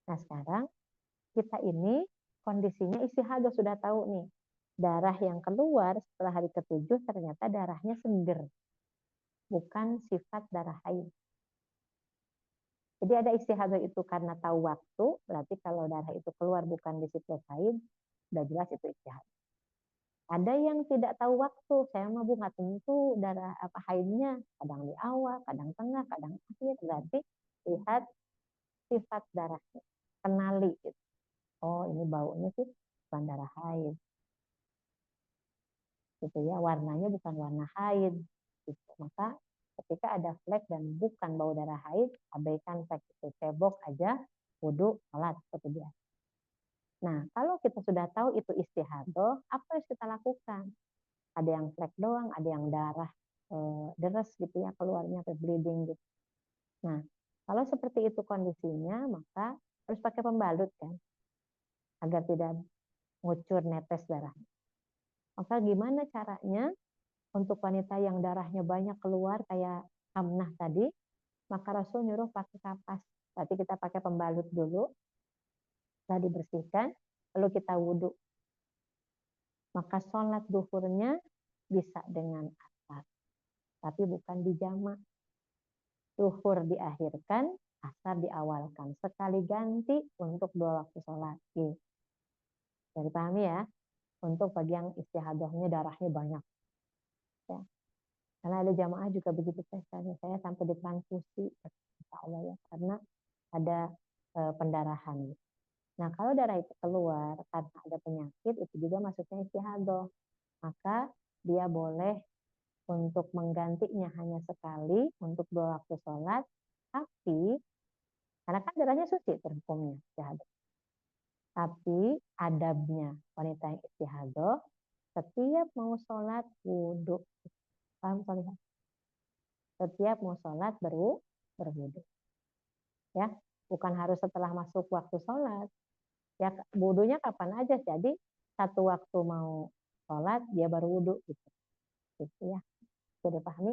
Nah sekarang kita ini kondisinya istihadah sudah tahu nih. Darah yang keluar setelah hari ke-7 ternyata darahnya seger. Bukan sifat darah haid. Jadi ada istihadah itu karena tahu waktu, berarti kalau darah itu keluar bukan di siklus haid, sudah jelas itu istihadah. Ada yang tidak tahu waktu, saya mah bu nggak tentu darah apa haidnya, kadang di awal, kadang tengah, kadang akhir, berarti lihat sifat darahnya, kenali gitu. Oh ini baunya sih bukan darah haid, gitu ya, warnanya bukan warna haid, gitu. Maka ketika ada flek dan bukan bau darah haid, abaikan flek itu, cebok aja, wudhu, sholat seperti biasa. Nah, kalau kita sudah tahu itu istihadah, apa yang kita lakukan? Ada yang flek doang, ada yang darah deres gitu ya, keluarnya ke bleeding gitu. Nah, kalau seperti itu kondisinya, maka harus pakai pembalut kan, agar tidak ngucur netes darah. Maka gimana caranya untuk wanita yang darahnya banyak keluar kayak Hamnah tadi, maka Rasul nyuruh pakai kapas. Berarti kita pakai pembalut dulu, setelah dibersihkan, lalu kita wudhu. Maka sholat duhurnya bisa dengan asar, tapi bukan dijamak. Duhur diakhirkan, asar diawalkan. Sekali ganti untuk 2 waktu sholat. Jadi pahami ya, untuk bagi yang istihadahnya darahnya banyak. Ya. Karena ada jamaah juga begitu saya sampai ditransfusi, insya Allah ya, karena ada pendarahan. Nah kalau darah itu keluar karena ada penyakit, itu juga maksudnya istihadah. Maka dia boleh untuk menggantinya hanya sekali untuk 2 waktu sholat, tapi karena kan darahnya suci terhukumnya istihadah. Tapi adabnya wanita yang istihadah, setiap mau sholat wudhu. Paham Salihah? Setiap mau sholat berwudu. Ya, bukan harus setelah masuk waktu sholat. Ya, wudunya kapan aja. Jadi satu waktu mau sholat dia baru wudu gitu. Gitu ya. Sudah pahami?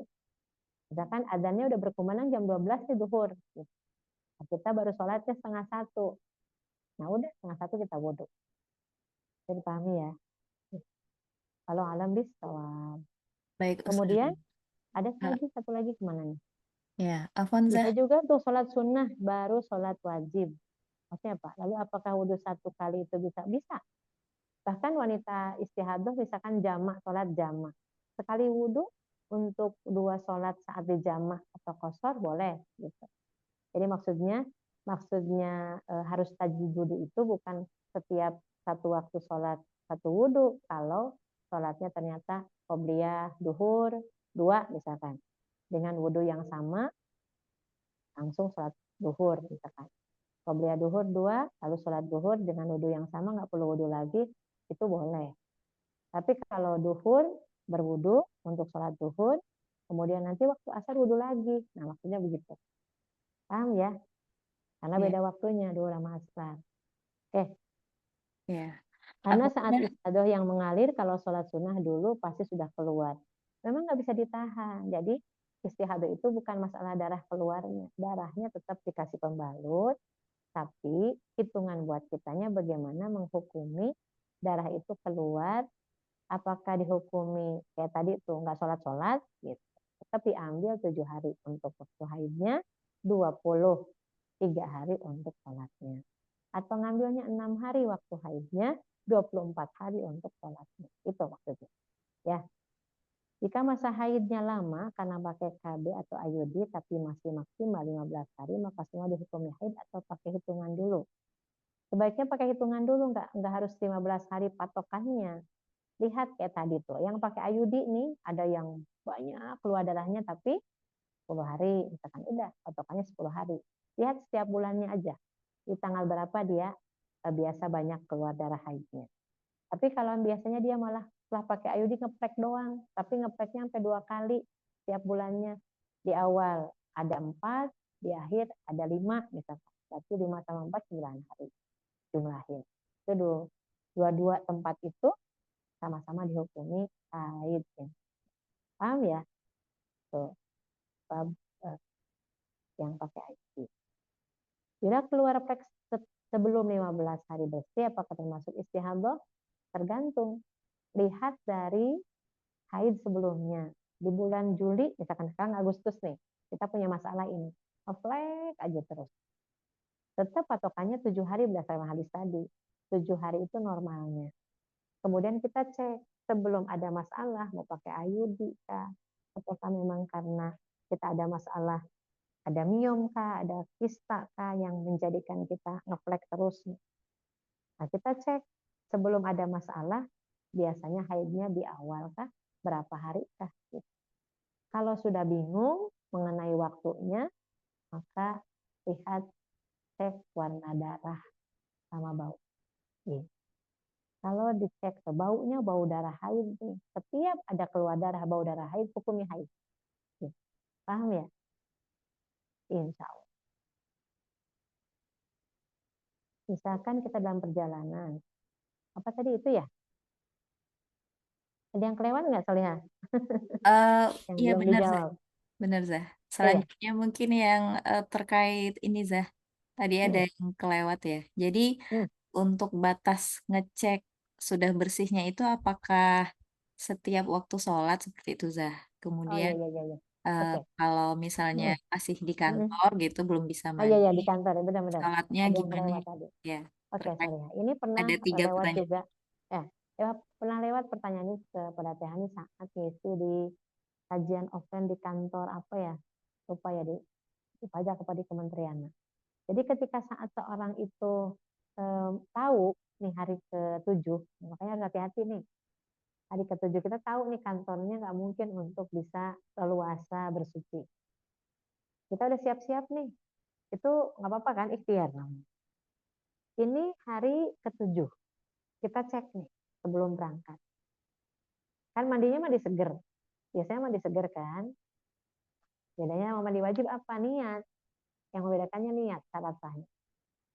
Misalkan adzannya udah berkumandang jam 12 nih duhur. Gitu. Nah, kita baru sholatnya setengah satu. Nah udah setengah satu kita wudu. Jadi pahami ya. Kalau alam bisawab. Baik, Kemudian Ustazah. ada Kak, lagi satu lagi kemana nih? ya, Alfonzah. Bisa juga tuh sholat sunnah baru sholat wajib. Maksudnya apa? Lalu apakah wudhu satu kali itu bisa? Bisa. Bahkan wanita istihadah misalkan jamak, sholat jamak. Sekali wudhu untuk dua sholat saat di jamak atau kosor boleh. Gitu. Jadi maksudnya harus tajdid wudhu itu bukan setiap satu waktu sholat satu wudhu. Kalau sholatnya ternyata qobliyah duhur dua misalkan dengan wudhu yang sama langsung sholat duhur misalkan. Qobliyah duhur 2, lalu sholat duhur dengan wudhu yang sama, nggak perlu wudhu lagi, itu boleh. Tapi kalau duhur, berwudhu untuk sholat duhur, kemudian nanti waktu asar wudhu lagi. Nah, maksudnya begitu. Paham ya? Karena Ya, beda waktunya, duhur sama asar. Oke, ya. karena saat Apabila istiadah yang mengalir, kalau sholat sunnah dulu pasti sudah keluar. Memang nggak bisa ditahan. Jadi istihadah itu bukan masalah darah keluarnya. Darahnya tetap dikasih pembalut, tapi hitungan buat kitanya bagaimana menghukumi darah itu keluar, apakah dihukumi kayak tadi tuh nggak sholat-sholat gitu. Tapi ambil 7 hari untuk waktu haidnya, 23 hari untuk sholatnya. Atau ngambilnya 6 hari waktu haidnya, 24 hari untuk sholatnya. Itu maksudnya. Ya. Jika masa haidnya lama karena pakai KB atau IUD tapi masih maksimal 15 hari, maka semua dihukumi haid atau pakai hitungan dulu. Sebaiknya pakai hitungan dulu, nggak harus 15 hari patokannya. Lihat kayak tadi tuh, yang pakai IUD nih, ada yang banyak keluar darahnya tapi 10 hari, misalkan udah patokannya 10 hari. Lihat setiap bulannya aja, di tanggal berapa dia biasa banyak keluar darah haidnya. Tapi kalau biasanya dia malah setelah pakai IUD ngeprek doang, tapi ngepreknya sampai 2 kali setiap bulannya. Di awal ada 4, di akhir ada 5 misalkan. Berarti 5 tambah 4, 9 hari jumlahin. Itu dua tempat itu sama-sama dihukumi haid. Paham ya? Tuh, bab yang pakai IUD. Bila keluar prek sebelum 15 hari bersih, apakah termasuk istihadah? Tergantung. Lihat dari haid sebelumnya. Di bulan Juli, misalkan sekarang Agustus nih, kita punya masalah ini. Ngeflek aja terus. Tetap patokannya 7 hari berdasarkan hadis tadi. 7 hari itu normalnya. Kemudian kita cek sebelum ada masalah, mau pakai IUD kah? Apakah memang karena kita ada masalah, ada miom kah, ada kista kah yang menjadikan kita ngeflek terus. Nah, kita cek sebelum ada masalah, biasanya haidnya di awal kah, berapa hari kah. Kalau sudah bingung mengenai waktunya, maka lihat cek warna darah sama bau. Kalau dicek baunya bau darah haid nih. Setiap ada keluar darah bau darah haid, hukumnya haid. Paham ya? Insya Allah. Misalkan kita dalam perjalanan. Apa tadi itu ya? Ada yang kelewat nggak Solihah? Yang Iya belum benar, Zah. dijawab. Benar, Zah. Iya. Selanjutnya mungkin yang terkait ini, Zah. Tadi ada Hmm. yang kelewat ya. Jadi Hmm. untuk batas ngecek sudah bersihnya itu apakah setiap waktu sholat seperti itu, Zah? Oh Kemudian iya iya iya. Iya. Oke. kalau misalnya Hmm. masih di Hmm. kantor gitu belum bisa Oh iya mandi, iya di kantor ya benar-benar. sholatnya Ada yang gimana? kelewat tadi. Ya, Oke, terkait sorry ya. Ini pernah ada 3 lewat pertanyaan. juga. Ya, pernah lewat pertanyaan ini kepada Teh Hani saat ngisi di kajian offline di kantor apa ya? Lupa ya di pajak apa di kementerian. Jadi ketika saat seorang itu tahu nih hari ke-7, makanya harus hati-hati nih. Hari ke-7 kita tahu nih kantornya nggak mungkin untuk bisa leluasa bersuci. Kita udah siap-siap nih. Itu nggak apa-apa kan ikhtiar namanya. Ini hari ke-7. Kita cek nih sebelum berangkat. Kan mandinya mandi seger. Biasanya mandi seger kan. Bedanya sama mandi wajib apa? Niat. Yang membedakannya niat, syarat sahnya.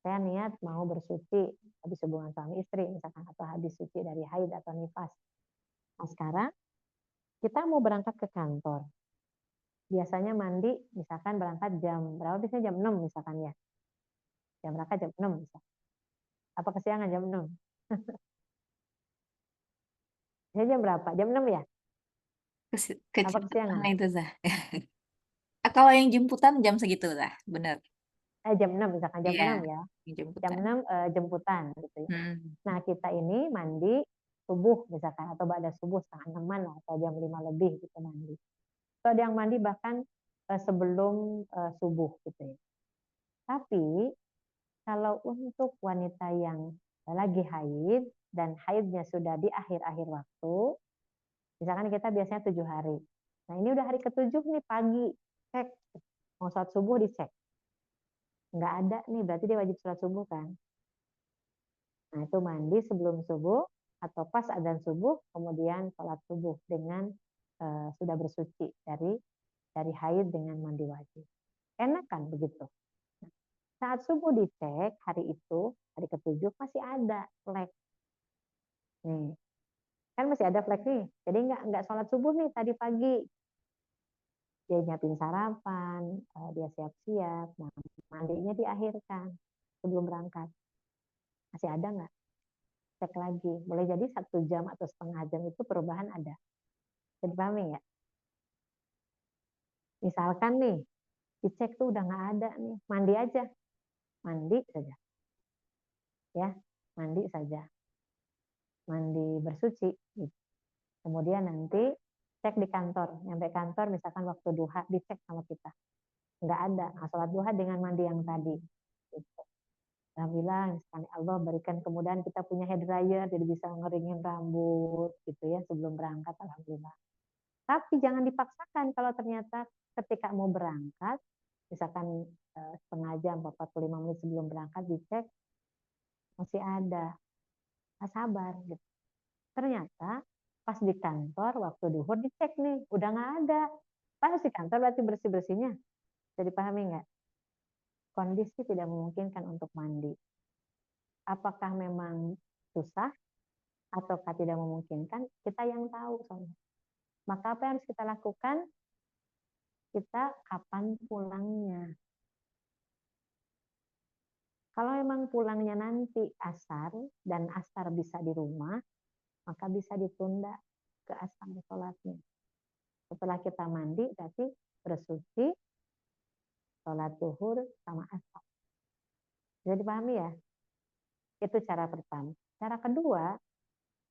Saya niat mau bersuci habis hubungan suami istri misalkan, atau habis suci dari haid atau nifas. Nah sekarang kita mau berangkat ke kantor. Biasanya mandi misalkan berangkat jam berapa? Biasanya jam 6 misalkan ya. Jam berangkat jam 6 misalkan. Apa kesiangan jam 6? Biasanya jam berapa? Jam 6 ya? Apa Kecepatan kesiangan? itu Zah. Kalau yang jemputan jam segitu Zah, bener. Jam 6 misalkan, jam Iya, 6 ya. yang Jam jemputan. 6 jemputan gitu ya. Hmm. Nah, kita ini mandi subuh misalkan, atau ba'da subuh setengah 6-an lah, atau jam 5 lebih gitu mandi. Atau ada yang mandi bahkan sebelum subuh gitu ya. Tapi kalau untuk wanita yang lagi haid dan haidnya sudah di akhir-akhir waktu, misalkan kita biasanya 7 hari. Nah, ini udah hari ke-7 nih pagi, cek mau sholat subuh dicek. Nggak ada nih, berarti dia wajib sholat subuh kan. Nah, itu mandi sebelum subuh atau pas adzan subuh, kemudian sholat subuh dengan sudah bersuci dari haid dengan mandi wajib. Enak kan begitu? Saat subuh dicek hari itu, hari ke-7 masih ada flek. Nih, kan masih ada flek nih. Jadi nggak sholat subuh nih tadi pagi. Dia nyiapin sarapan, dia siap-siap. Nah, mandinya diakhirkan sebelum berangkat. Masih ada nggak? Cek lagi. Boleh jadi 1 jam atau setengah jam itu perubahan ada. Jadi pahami ya? Misalkan nih, dicek tuh udah nggak ada nih. Mandi aja. Mandi saja. Ya, mandi saja. Mandi bersuci. Gitu. Kemudian nanti cek di kantor. Nyampe kantor misalkan waktu duha, dicek sama kita. Nggak ada. Nah, sholat duha dengan mandi yang tadi. Gitu. Alhamdulillah, misalkan Allah berikan kemudahan kita punya hair dryer, jadi bisa ngeringin rambut gitu ya sebelum berangkat, alhamdulillah. Tapi jangan dipaksakan kalau ternyata ketika mau berangkat, misalkan setengah jam, 45 menit sebelum berangkat dicek, masih ada. Nah, sabar gitu. Ternyata pas di kantor, waktu duhur dicek nih, udah nggak ada. Pas di kantor berarti bersih-bersihnya. Jadi pahami nggak? Kondisi tidak memungkinkan untuk mandi. Apakah memang susah ataukah tidak memungkinkan? Kita yang tahu soalnya. Maka apa yang harus kita lakukan? Kita kapan pulangnya? Kalau memang pulangnya nanti asar dan asar bisa di rumah, maka bisa ditunda ke asar sholatnya. Setelah kita mandi, berarti bersuci, sholat zuhur sama asar. Jadi dipahami ya? Itu cara pertama. Cara kedua,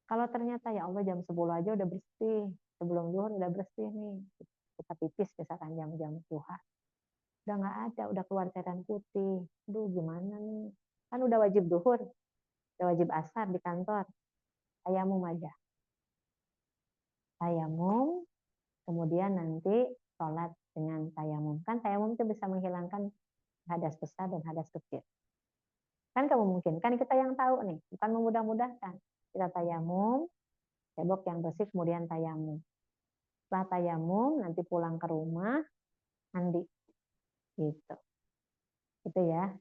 kalau ternyata ya Allah jam 10 aja udah bersih, sebelum zuhur udah bersih nih. Kita pipis misalkan jam-jam duha. Udah nggak ada, udah keluar cairan putih. Aduh gimana nih? Kan udah wajib zuhur, udah wajib asar di kantor. Tayamum aja. Tayamum, kemudian nanti sholat dengan tayamum. Kan tayamum itu bisa menghilangkan hadas besar dan hadas kecil. Kan kamu mungkin, kan kita yang tahu nih, bukan memudah-mudahkan. Kita tayamum, cebok yang bersih, kemudian tayamum. Setelah tayamum, nanti pulang ke rumah, mandi. Gitu. Itu ya.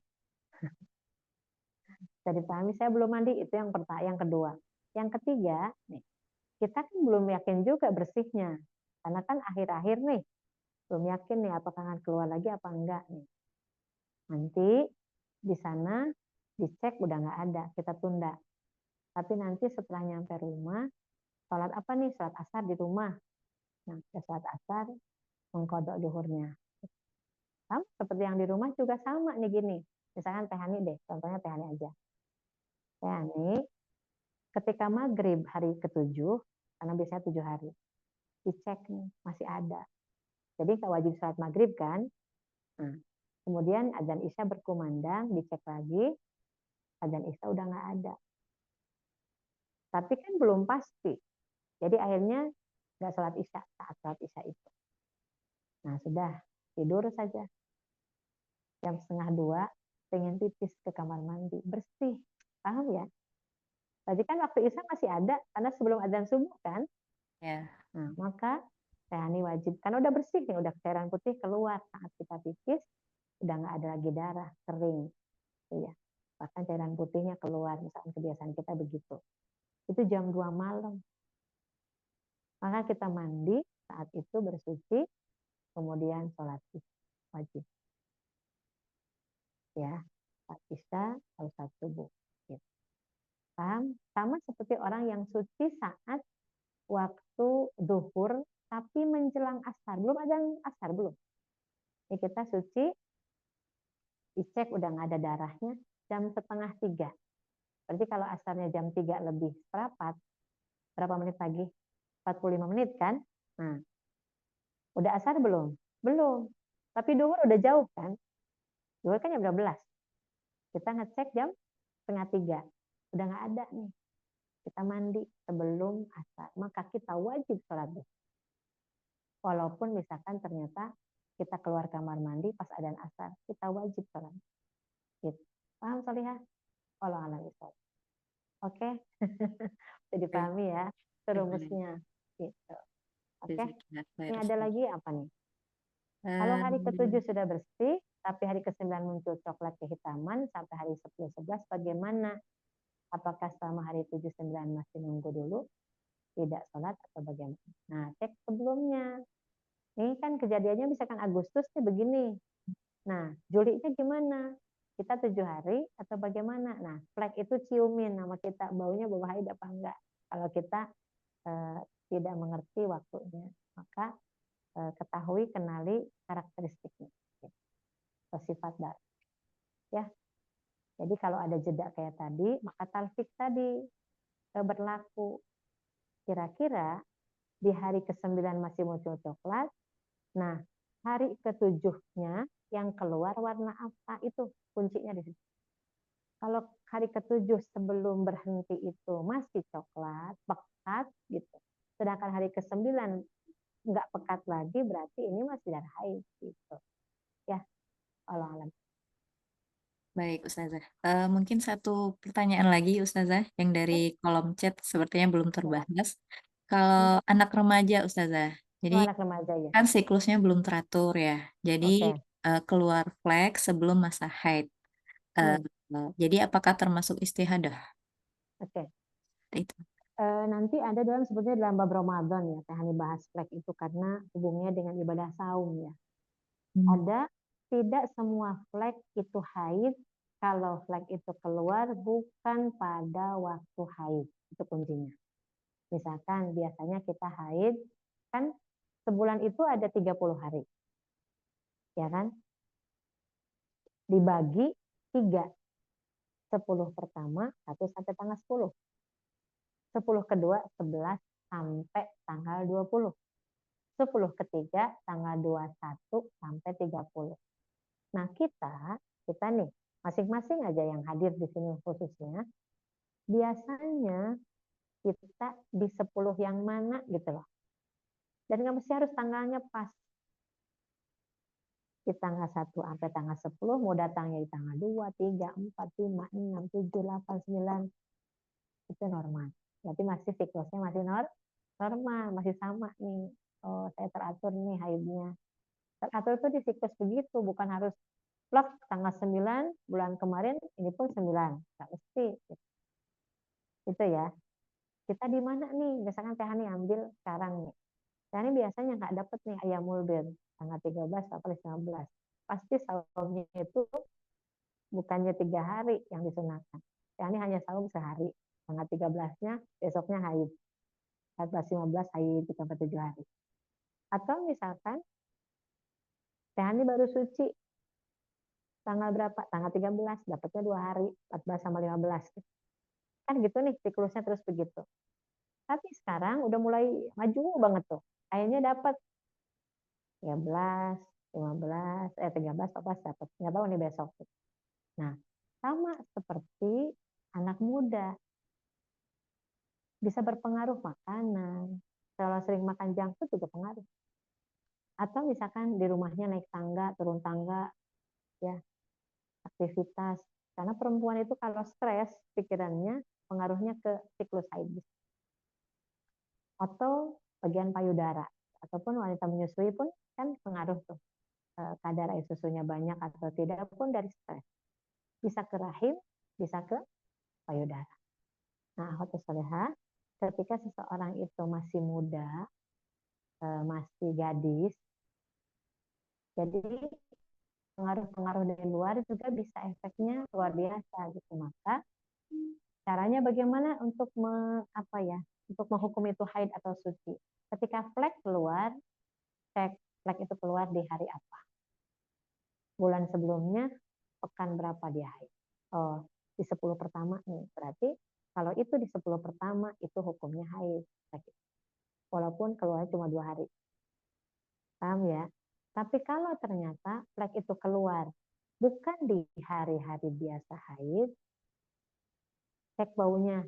Jadi pahami, saya belum mandi, itu yang pertama, yang kedua. Yang ketiga, nih, kita kan belum yakin juga bersihnya. Karena kan akhir-akhir nih, belum yakin nih apakah akan keluar lagi apa enggak nih. Nanti di sana dicek udah nggak ada, kita tunda. Tapi nanti setelah nyampe rumah, sholat apa nih? Sholat asar di rumah. Nah, sholat asar, mengkodok duhurnya. Sama seperti yang di rumah juga sama nih gini. Misalkan Teh Hani deh, contohnya Teh Hani aja. Teh Hani, ketika maghrib hari ke-7, karena biasanya 7 hari, dicek nih, masih ada. Jadi nggak wajib sholat maghrib kan? Nah, kemudian adzan isya berkumandang, dicek lagi, adzan isya udah nggak ada. Tapi kan belum pasti. Jadi akhirnya nggak sholat isya saat sholat isya itu. Nah sudah, tidur saja. Jam 1:30, pengen pipis ke kamar mandi. Bersih. Paham ya? Tadi kan waktu isya masih ada, karena sebelum adzan subuh kan? Ya. Nah, maka Tehani wajib, karena udah bersih nih, udah cairan putih keluar saat kita pipis, udah nggak ada lagi darah, kering, gitu ya. Bahkan cairan putihnya keluar, misalkan kebiasaan kita begitu. Itu jam 2 malam. Maka kita mandi, saat itu bersuci, kemudian sholat wajib. Ya, saat isya, atau saat subuh. Gitu. Paham? Sama seperti orang yang suci saat waktu duhur, tapi menjelang asar. Belum ada asar, belum. Ini kita suci, dicek udah nggak ada darahnya, jam 2:30. Berarti kalau asarnya jam 3 lebih seperempat, berapa menit lagi? 45 menit kan? Nah, udah asar belum? Belum. Tapi duhur udah jauh kan? Duhur kan jam 12. Kita ngecek jam 2:30. Udah nggak ada nih. Kita mandi sebelum asar. Maka kita wajib sholat duhur. Walaupun misalkan ternyata kita keluar kamar mandi pas adzan asar, kita wajib sholat. Gitu. Paham Solihah? Allah alam bisawab. Oke, jadi Baik, dipahami ya baik. rumusnya. Gitu. Oke, Jazakallah ini khair, ada Ustazah. lagi apa nih? Kalau hari ke-7 sudah bersih, tapi hari ke-9 muncul coklat kehitaman sampai hari 10, 11, bagaimana? Apakah selama hari 7, 9 masih nunggu dulu? Tidak sholat atau bagaimana? Nah, cek sebelumnya. Ini kan kejadiannya misalkan Agustus nih begini. Nah, Julinya gimana? Kita 7 hari atau bagaimana? Nah, flek itu ciumin nama kita, baunya bau haid apa enggak. Kalau kita tidak mengerti waktunya, maka ketahui, kenali karakteristiknya, sifat darah. Ya, jadi kalau ada jeda kayak tadi, maka talfik tadi berlaku. Kira-kira di hari ke-9 masih muncul coklat. Nah, hari ke-7-nya yang keluar warna apa, itu kuncinya di situ. Kalau hari ke-7 sebelum berhenti itu masih coklat, pekat gitu. Sedangkan hari ke-9 nggak pekat lagi, berarti ini masih darah haid gitu. Ya, Allah alam. Baik, Ustazah. Mungkin satu pertanyaan lagi, Ustazah, yang dari kolom chat sepertinya belum Ya. terbahas. Kalau anak remaja, Ustazah, Oh, jadi anak remaja ya. kan siklusnya belum teratur ya. Jadi Oke. keluar flek sebelum masa haid. Eh, jadi apakah termasuk istihadah? Oke. Itu. Nanti ada dalam sebetulnya dalam bab Ramadan ya, Tehani bahas flek itu karena hubungannya dengan ibadah saum ya. Ada tidak semua flek itu haid. Kalau flek itu keluar bukan pada waktu haid, itu kuncinya. Misalkan biasanya kita haid, kan sebulan itu ada 30 hari. Ya kan? Dibagi 3. 10 pertama, 1 sampai tanggal 10. 10 kedua, 11 sampai tanggal 20. 10 ketiga, tanggal 21 sampai 30. Nah, kita nih, masing-masing aja yang hadir di sini khususnya, biasanya kita di 10 yang mana gitu loh. Dan nggak mesti harus tanggalnya pas. Di tanggal 1 sampai tanggal 10, mau datangnya di tanggal 2, 3, 4, 5, 6, 7, 8, 9. Itu normal. Berarti masih siklusnya masih normal, masih sama nih. Oh, saya teratur nih haidnya. Teratur itu di siklus begitu, bukan harus plok tanggal 9 bulan kemarin ini pun 9. Nggak mesti. Itu ya. Kita di mana nih? Misalkan Tehani ambil sekarang nih. Tehani biasanya nggak dapet nih ayamul bir tanggal 13 atau 15. Pasti saumnya itu bukannya 3 hari yang disunahkan. Tehani hanya saum sehari. Tanggal 13-nya besoknya haid. 14, 15 haid 37 hari. Atau misalkan Tehani baru suci tanggal berapa? Tanggal 13, dapatnya 2 hari, 14 sama 15. Kan gitu nih siklusnya terus begitu. Tapi sekarang udah mulai maju banget tuh. Akhirnya dapat 13, 15, 13, 14 dapat. Nggak tahu nih besok. Nah, sama seperti anak muda. Bisa berpengaruh makanan. Kalau sering makan junk food juga pengaruh. Atau misalkan di rumahnya naik tangga, turun tangga, ya aktivitas. Karena perempuan itu kalau stres, pikirannya pengaruhnya ke siklus haid. Atau bagian payudara. ataupun wanita menyusui pun kan pengaruh tuh kadar air susunya banyak atau tidak pun dari stres. Bisa ke rahim, bisa ke payudara. Nah, akhwat sholehah, ketika seseorang itu masih muda, masih gadis, jadi pengaruh-pengaruh dari luar juga bisa efeknya luar biasa gitu. Maka caranya bagaimana untuk untuk menghukum itu haid atau suci. Ketika flek keluar, cek flek itu keluar di hari apa. Bulan sebelumnya, pekan berapa dia haid. Oh, di 10 pertama nih. Berarti kalau itu di 10 pertama, itu hukumnya haid. Walaupun keluar cuma 2 hari. Paham ya? Tapi kalau ternyata flek itu keluar bukan di hari-hari biasa haid, cek baunya,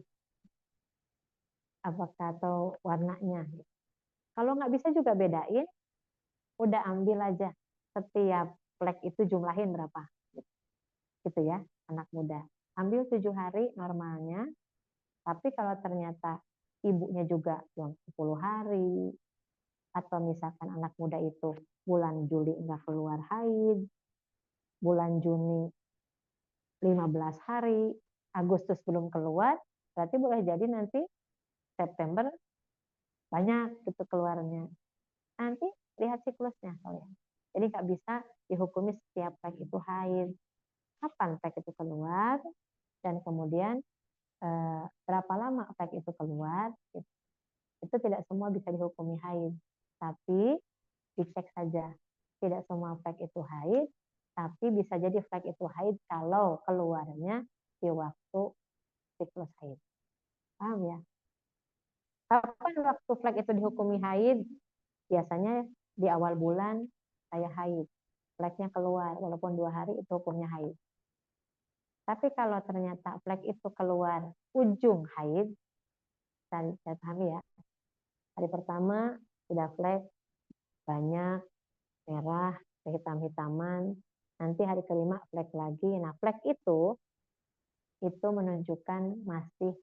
apakah atau warnanya. Kalau nggak bisa juga bedain, udah ambil aja setiap flek itu jumlahin berapa. Gitu ya, anak muda. Ambil 7 hari normalnya, tapi kalau ternyata ibunya juga belum 10 hari, atau misalkan anak muda itu bulan Juli nggak keluar haid, bulan Juni 15 hari, Agustus belum keluar, berarti boleh jadi nanti September banyak gitu keluarnya. Nanti lihat siklusnya kalian. Jadi nggak bisa dihukumi setiap flek itu haid. Kapan flek itu keluar dan kemudian berapa lama flek itu keluar, itu tidak semua bisa dihukumi haid. Tapi dicek saja. Tidak semua flek itu haid, tapi bisa jadi flek itu haid kalau keluarnya di waktu siklus haid. Paham ya? Kapan waktu flek itu dihukumi haid? Biasanya di awal bulan saya haid. Fleknya keluar, walaupun 2 hari itu hukumnya haid. Tapi kalau ternyata flek itu keluar ujung haid, saya pahami ya. Hari pertama sudah flek banyak, merah, kehitam-hitaman. Nanti hari kelima flek lagi. Nah, flek itu menunjukkan masih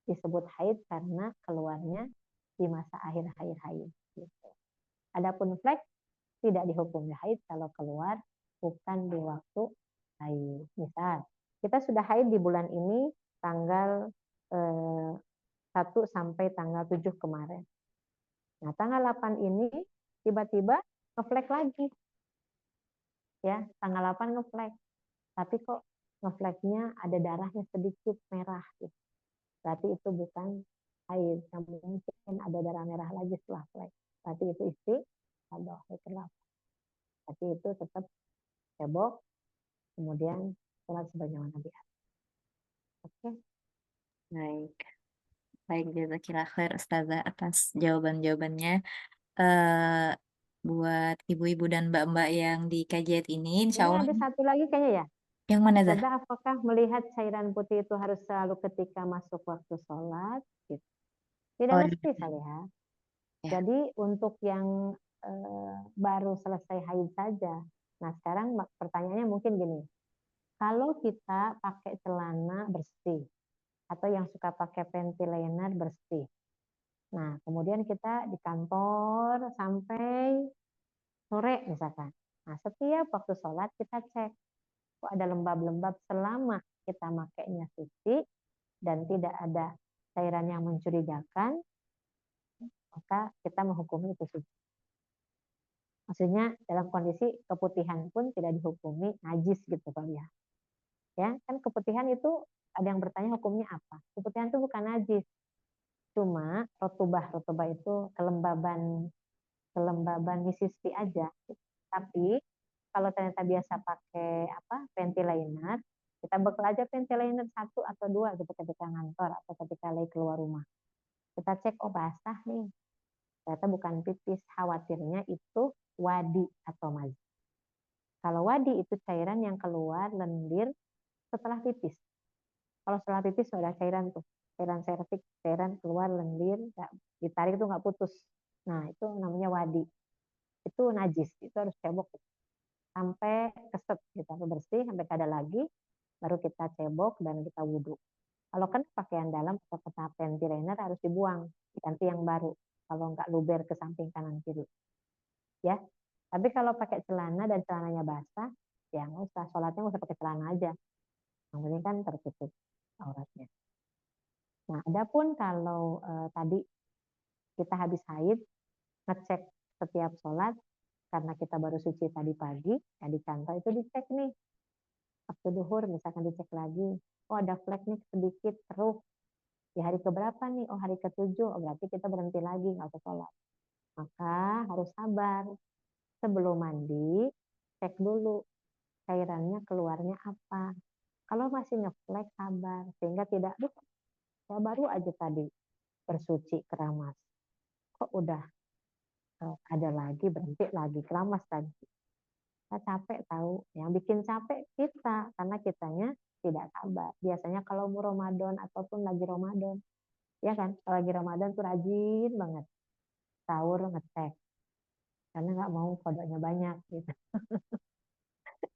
disebut haid karena keluarnya di masa akhir haid. Gitu. Adapun flek tidak dihukum haid kalau keluar bukan di waktu haid. Misal, kita sudah haid di bulan ini tanggal 1 sampai tanggal 7 kemarin. Nah, tanggal 8 ini tiba-tiba ngeflek lagi. Ya, tanggal 8 ngeflek. Tapi kok ngefleknya ada darahnya sedikit merah gitu. Berarti itu bukan haid. Yang mungkin ada darah merah lagi setelah flek. Berarti itu istihadah. Tapi itu tetap cebok, kemudian sholat sebagaimana biasa. Oke. Baik. Baik, jazakillah khair Ustazah atas jawaban-jawabannya. Eh buat ibu-ibu dan mbak-mbak yang di kajian ini, insya Ini Allah. ada satu lagi kayaknya ya. Yang mana, Zah? Ustazah, apakah melihat cairan putih itu harus selalu ketika masuk waktu sholat? Gitu. Tidak Oh, mesti, Salihah. ya. Jadi untuk yang baru selesai haid saja. Nah, sekarang pertanyaannya mungkin gini. Kalau kita pakai celana bersih atau yang suka pakai panty liner bersih. Nah, kemudian kita di kantor sampai sore misalkan. Nah, setiap waktu sholat kita cek kok ada lembab-lembab. Selama kita makainya suci dan tidak ada cairan yang mencurigakan, maka kita menghukumi itu suci. Maksudnya dalam kondisi keputihan pun tidak dihukumi najis gitu Pak ya. Ya, kan keputihan itu ada yang bertanya hukumnya apa? Keputihan itu bukan najis. Cuma rotubah itu kelembaban misisti aja. Tapi kalau ternyata biasa pakai panty liner, kita bekal aja panty liner 1 atau 2 gitu ketika ngantor atau ketika lagi keluar rumah. Kita cek, oh basah nih. Ternyata bukan pipis, khawatirnya itu wadi atau mazi. Kalau wadi itu cairan yang keluar lendir setelah pipis. Kalau setelah pipis ada cairan tuh, cairan serviks, cairan keluar lendir, ditarik tuh nggak putus. Nah itu namanya wadi. Itu najis, itu harus cebok sampai keset, kita bersih sampai kada lagi, baru kita cebok dan kita wudhu. Kalau kan pakaian dalam atau kena panty liner harus dibuang, ganti yang baru. kalau nggak luber ke samping kanan kiri. Ya, tapi kalau pakai celana dan celananya basah, ya nggak usah, sholatnya nggak usah pakai celana aja. Yang penting kan tertutup auratnya. Nah, adapun kalau tadi kita habis haid, ngecek setiap sholat, karena kita baru suci tadi pagi, ya dicantoh itu dicek nih. Waktu duhur misalkan dicek lagi, oh ada flek nih sedikit, keruh. Di hari keberapa nih? Oh hari ke-7, oh berarti kita berhenti lagi, nggak usah sholat. Maka harus sabar. Sebelum mandi, cek dulu cairannya keluarnya apa. Kalau masih ngeflek, sabar. Sehingga tidak, duh, saya baru aja tadi bersuci keramas. Kok udah ada lagi, berhenti lagi, keramas tadi. Kita capek tahu. Yang bikin capek kita, karena kitanya tidak sabar. Biasanya kalau mau Ramadan ataupun lagi Ramadan, ya kan, kalau lagi Ramadan tuh rajin banget. Sahur ngecek. Karena nggak mau kodoknya banyak gitu.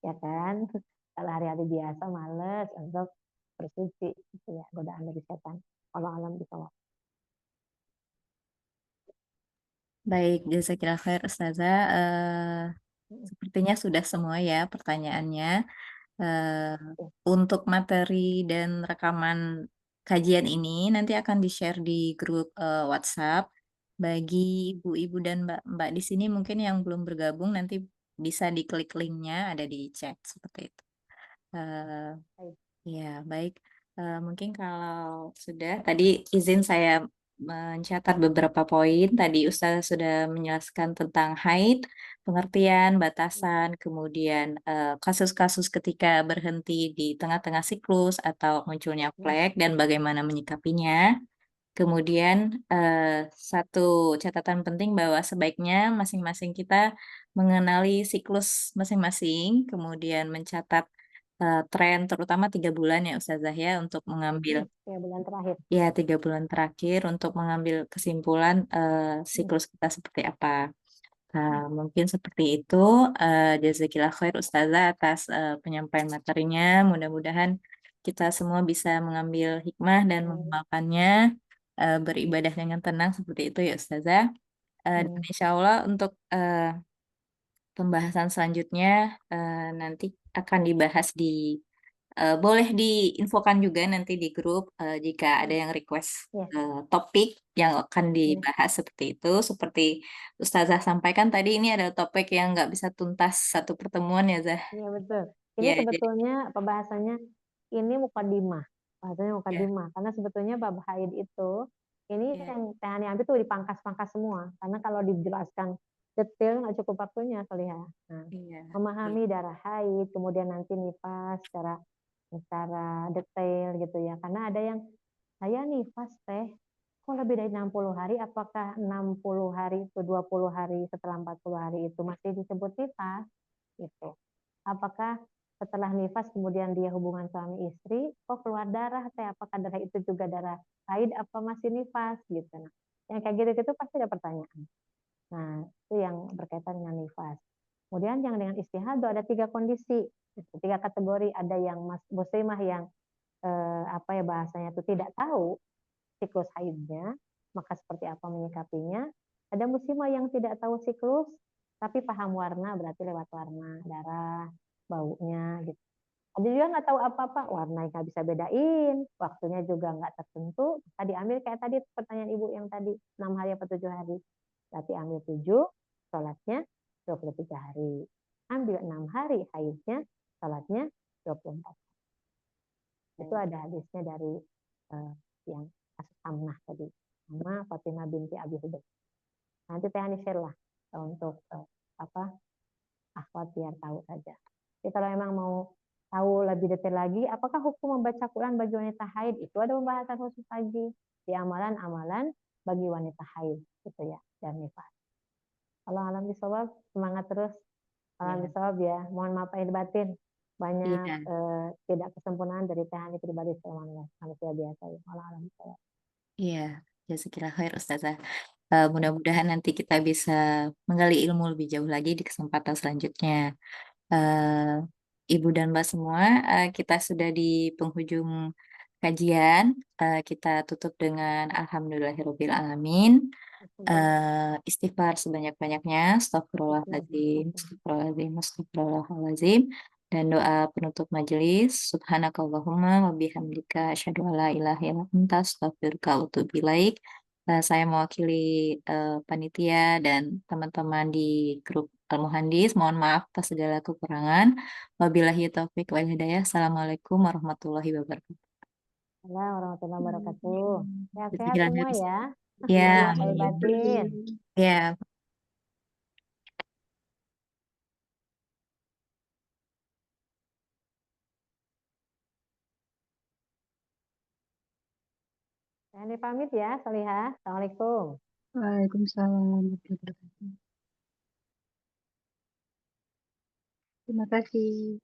Ya kan? Kalau hari-hari biasa males untuk bersuci gitu ya, godaan dari setan. Kalau alam bisa. Baik, jazakallah khair Ustazah. Sepertinya sudah semua ya pertanyaannya. Eh, untuk materi dan rekaman kajian ini nanti akan di-share di grup WhatsApp. Bagi ibu-ibu dan mbak-mbak di sini mungkin yang belum bergabung nanti bisa diklik linknya ada di chat seperti itu. Eh, Ya, baik. Mungkin kalau sudah, tadi izin saya mencatat beberapa poin. Tadi Ustaz sudah menjelaskan tentang haid, pengertian, batasan, kemudian kasus-kasus ketika berhenti di tengah-tengah siklus atau munculnya flek dan bagaimana menyikapinya. Kemudian satu catatan penting bahwa sebaiknya masing-masing kita mengenali siklus masing-masing, kemudian mencatat tren terutama 3 bulan ya Ustazah ya untuk mengambil 3 bulan terakhir. ya 3 bulan terakhir untuk mengambil kesimpulan siklus kita seperti apa. Nah, mungkin seperti itu. Jazakillah khair Ustazah atas penyampaian materinya. Mudah-mudahan kita semua bisa mengambil hikmah dan mengamalkannya, beribadah dengan tenang seperti itu ya Ustazah. Dan insya Allah untuk pembahasan selanjutnya nanti akan dibahas boleh diinfokan juga nanti di grup jika ada yang request Ya. topik yang akan dibahas seperti itu. Seperti Ustazah sampaikan tadi ini adalah topik yang nggak bisa tuntas satu pertemuan ya Zah. Iya betul. Ini Ya, jadi sebetulnya pembahasannya ini mukadimah. Bahasanya ya, mukadimah. Karena sebetulnya bab haid itu ini ya, yang Teh Hani ambil tuh dipangkas-pangkas semua. Karena kalau dijelaskan detail nggak cukup waktunya Solihah. Nah, iya, memahami darah haid, kemudian nanti nifas secara detail gitu ya. Karena ada yang saya nifas teh kok lebih dari 60 hari, apakah 60 hari itu 20 hari setelah 40 hari itu masih disebut nifas gitu. Apakah setelah nifas kemudian dia hubungan suami istri, kok keluar darah teh, apakah darah itu juga darah haid apa masih nifas gitu. Nah, yang kayak gitu-gitu pasti ada pertanyaan. Nah, itu yang berkaitan dengan nifas. Kemudian yang dengan istihadah ada 3 kondisi, 3 kategori. Ada yang muslimah yang apa ya bahasanya itu tidak tahu siklus haidnya, maka seperti apa menyikapinya. Ada muslimah yang tidak tahu siklus, tapi paham warna, berarti lewat warna, darah, baunya gitu. Ada juga nggak tahu apa-apa, warna nggak bisa bedain, waktunya juga nggak tertentu, tadi ambil kayak tadi pertanyaan ibu yang tadi, 6 hari apa 7 hari. Berarti ambil 7, sholatnya 23 hari. Ambil 6 hari haidnya, sholatnya 24. Itu ada hadisnya dari yang kasus Amnah tadi, sama Fatimah binti Abi Hubayb. Nanti Teh Hani share lah untuk akhwat biar tahu saja. Jadi kalau emang mau tahu lebih detail lagi, apakah hukum membaca Quran bagi wanita haid? Itu ada pembahasan khusus lagi di amalan-amalan bagi wanita haid, gitu ya, dan nifas. Kalau alam bisawab, semangat terus. Alam bisawab ya, mohon maaf lahir batin. Banyak tidak kesempurnaan dari Teh Hani pribadi selama manusia biasa. Ya. Alam bisawab. iya, jazakillah khair Ustazah. Mudah-mudahan nanti kita bisa menggali ilmu lebih jauh lagi di kesempatan selanjutnya. Ibu dan Mbak semua, kita sudah di penghujung kajian. Kita tutup dengan Alhamdulillahirabbil alamin. Istighfar sebanyak-banyaknya, astagfirullahaladzim, astagfirullahaladzim, astagfirullahaladzim, dan doa penutup majelis, subhanakallahumma wa bihamdika asyhadu an la ilaha illa anta astaghfiruka wa atubu ilaik. Saya mewakili panitia dan teman-teman di grup Al-Muhandis, mohon maaf atas segala kekurangan. Wabillahi taufik wal hidayah. Assalamualaikum warahmatullahi wabarakatuh. Waalaikumsalam warahmatullahi wabarakatuh. Sehat-sehat Jazakallahu semua khairan. ya. Ya, Lahir batin. ya. Saya pamit ya, Solihah. Assalamualaikum. Waalaikumsalam warahmatullahi wabarakatuh. Terima kasih.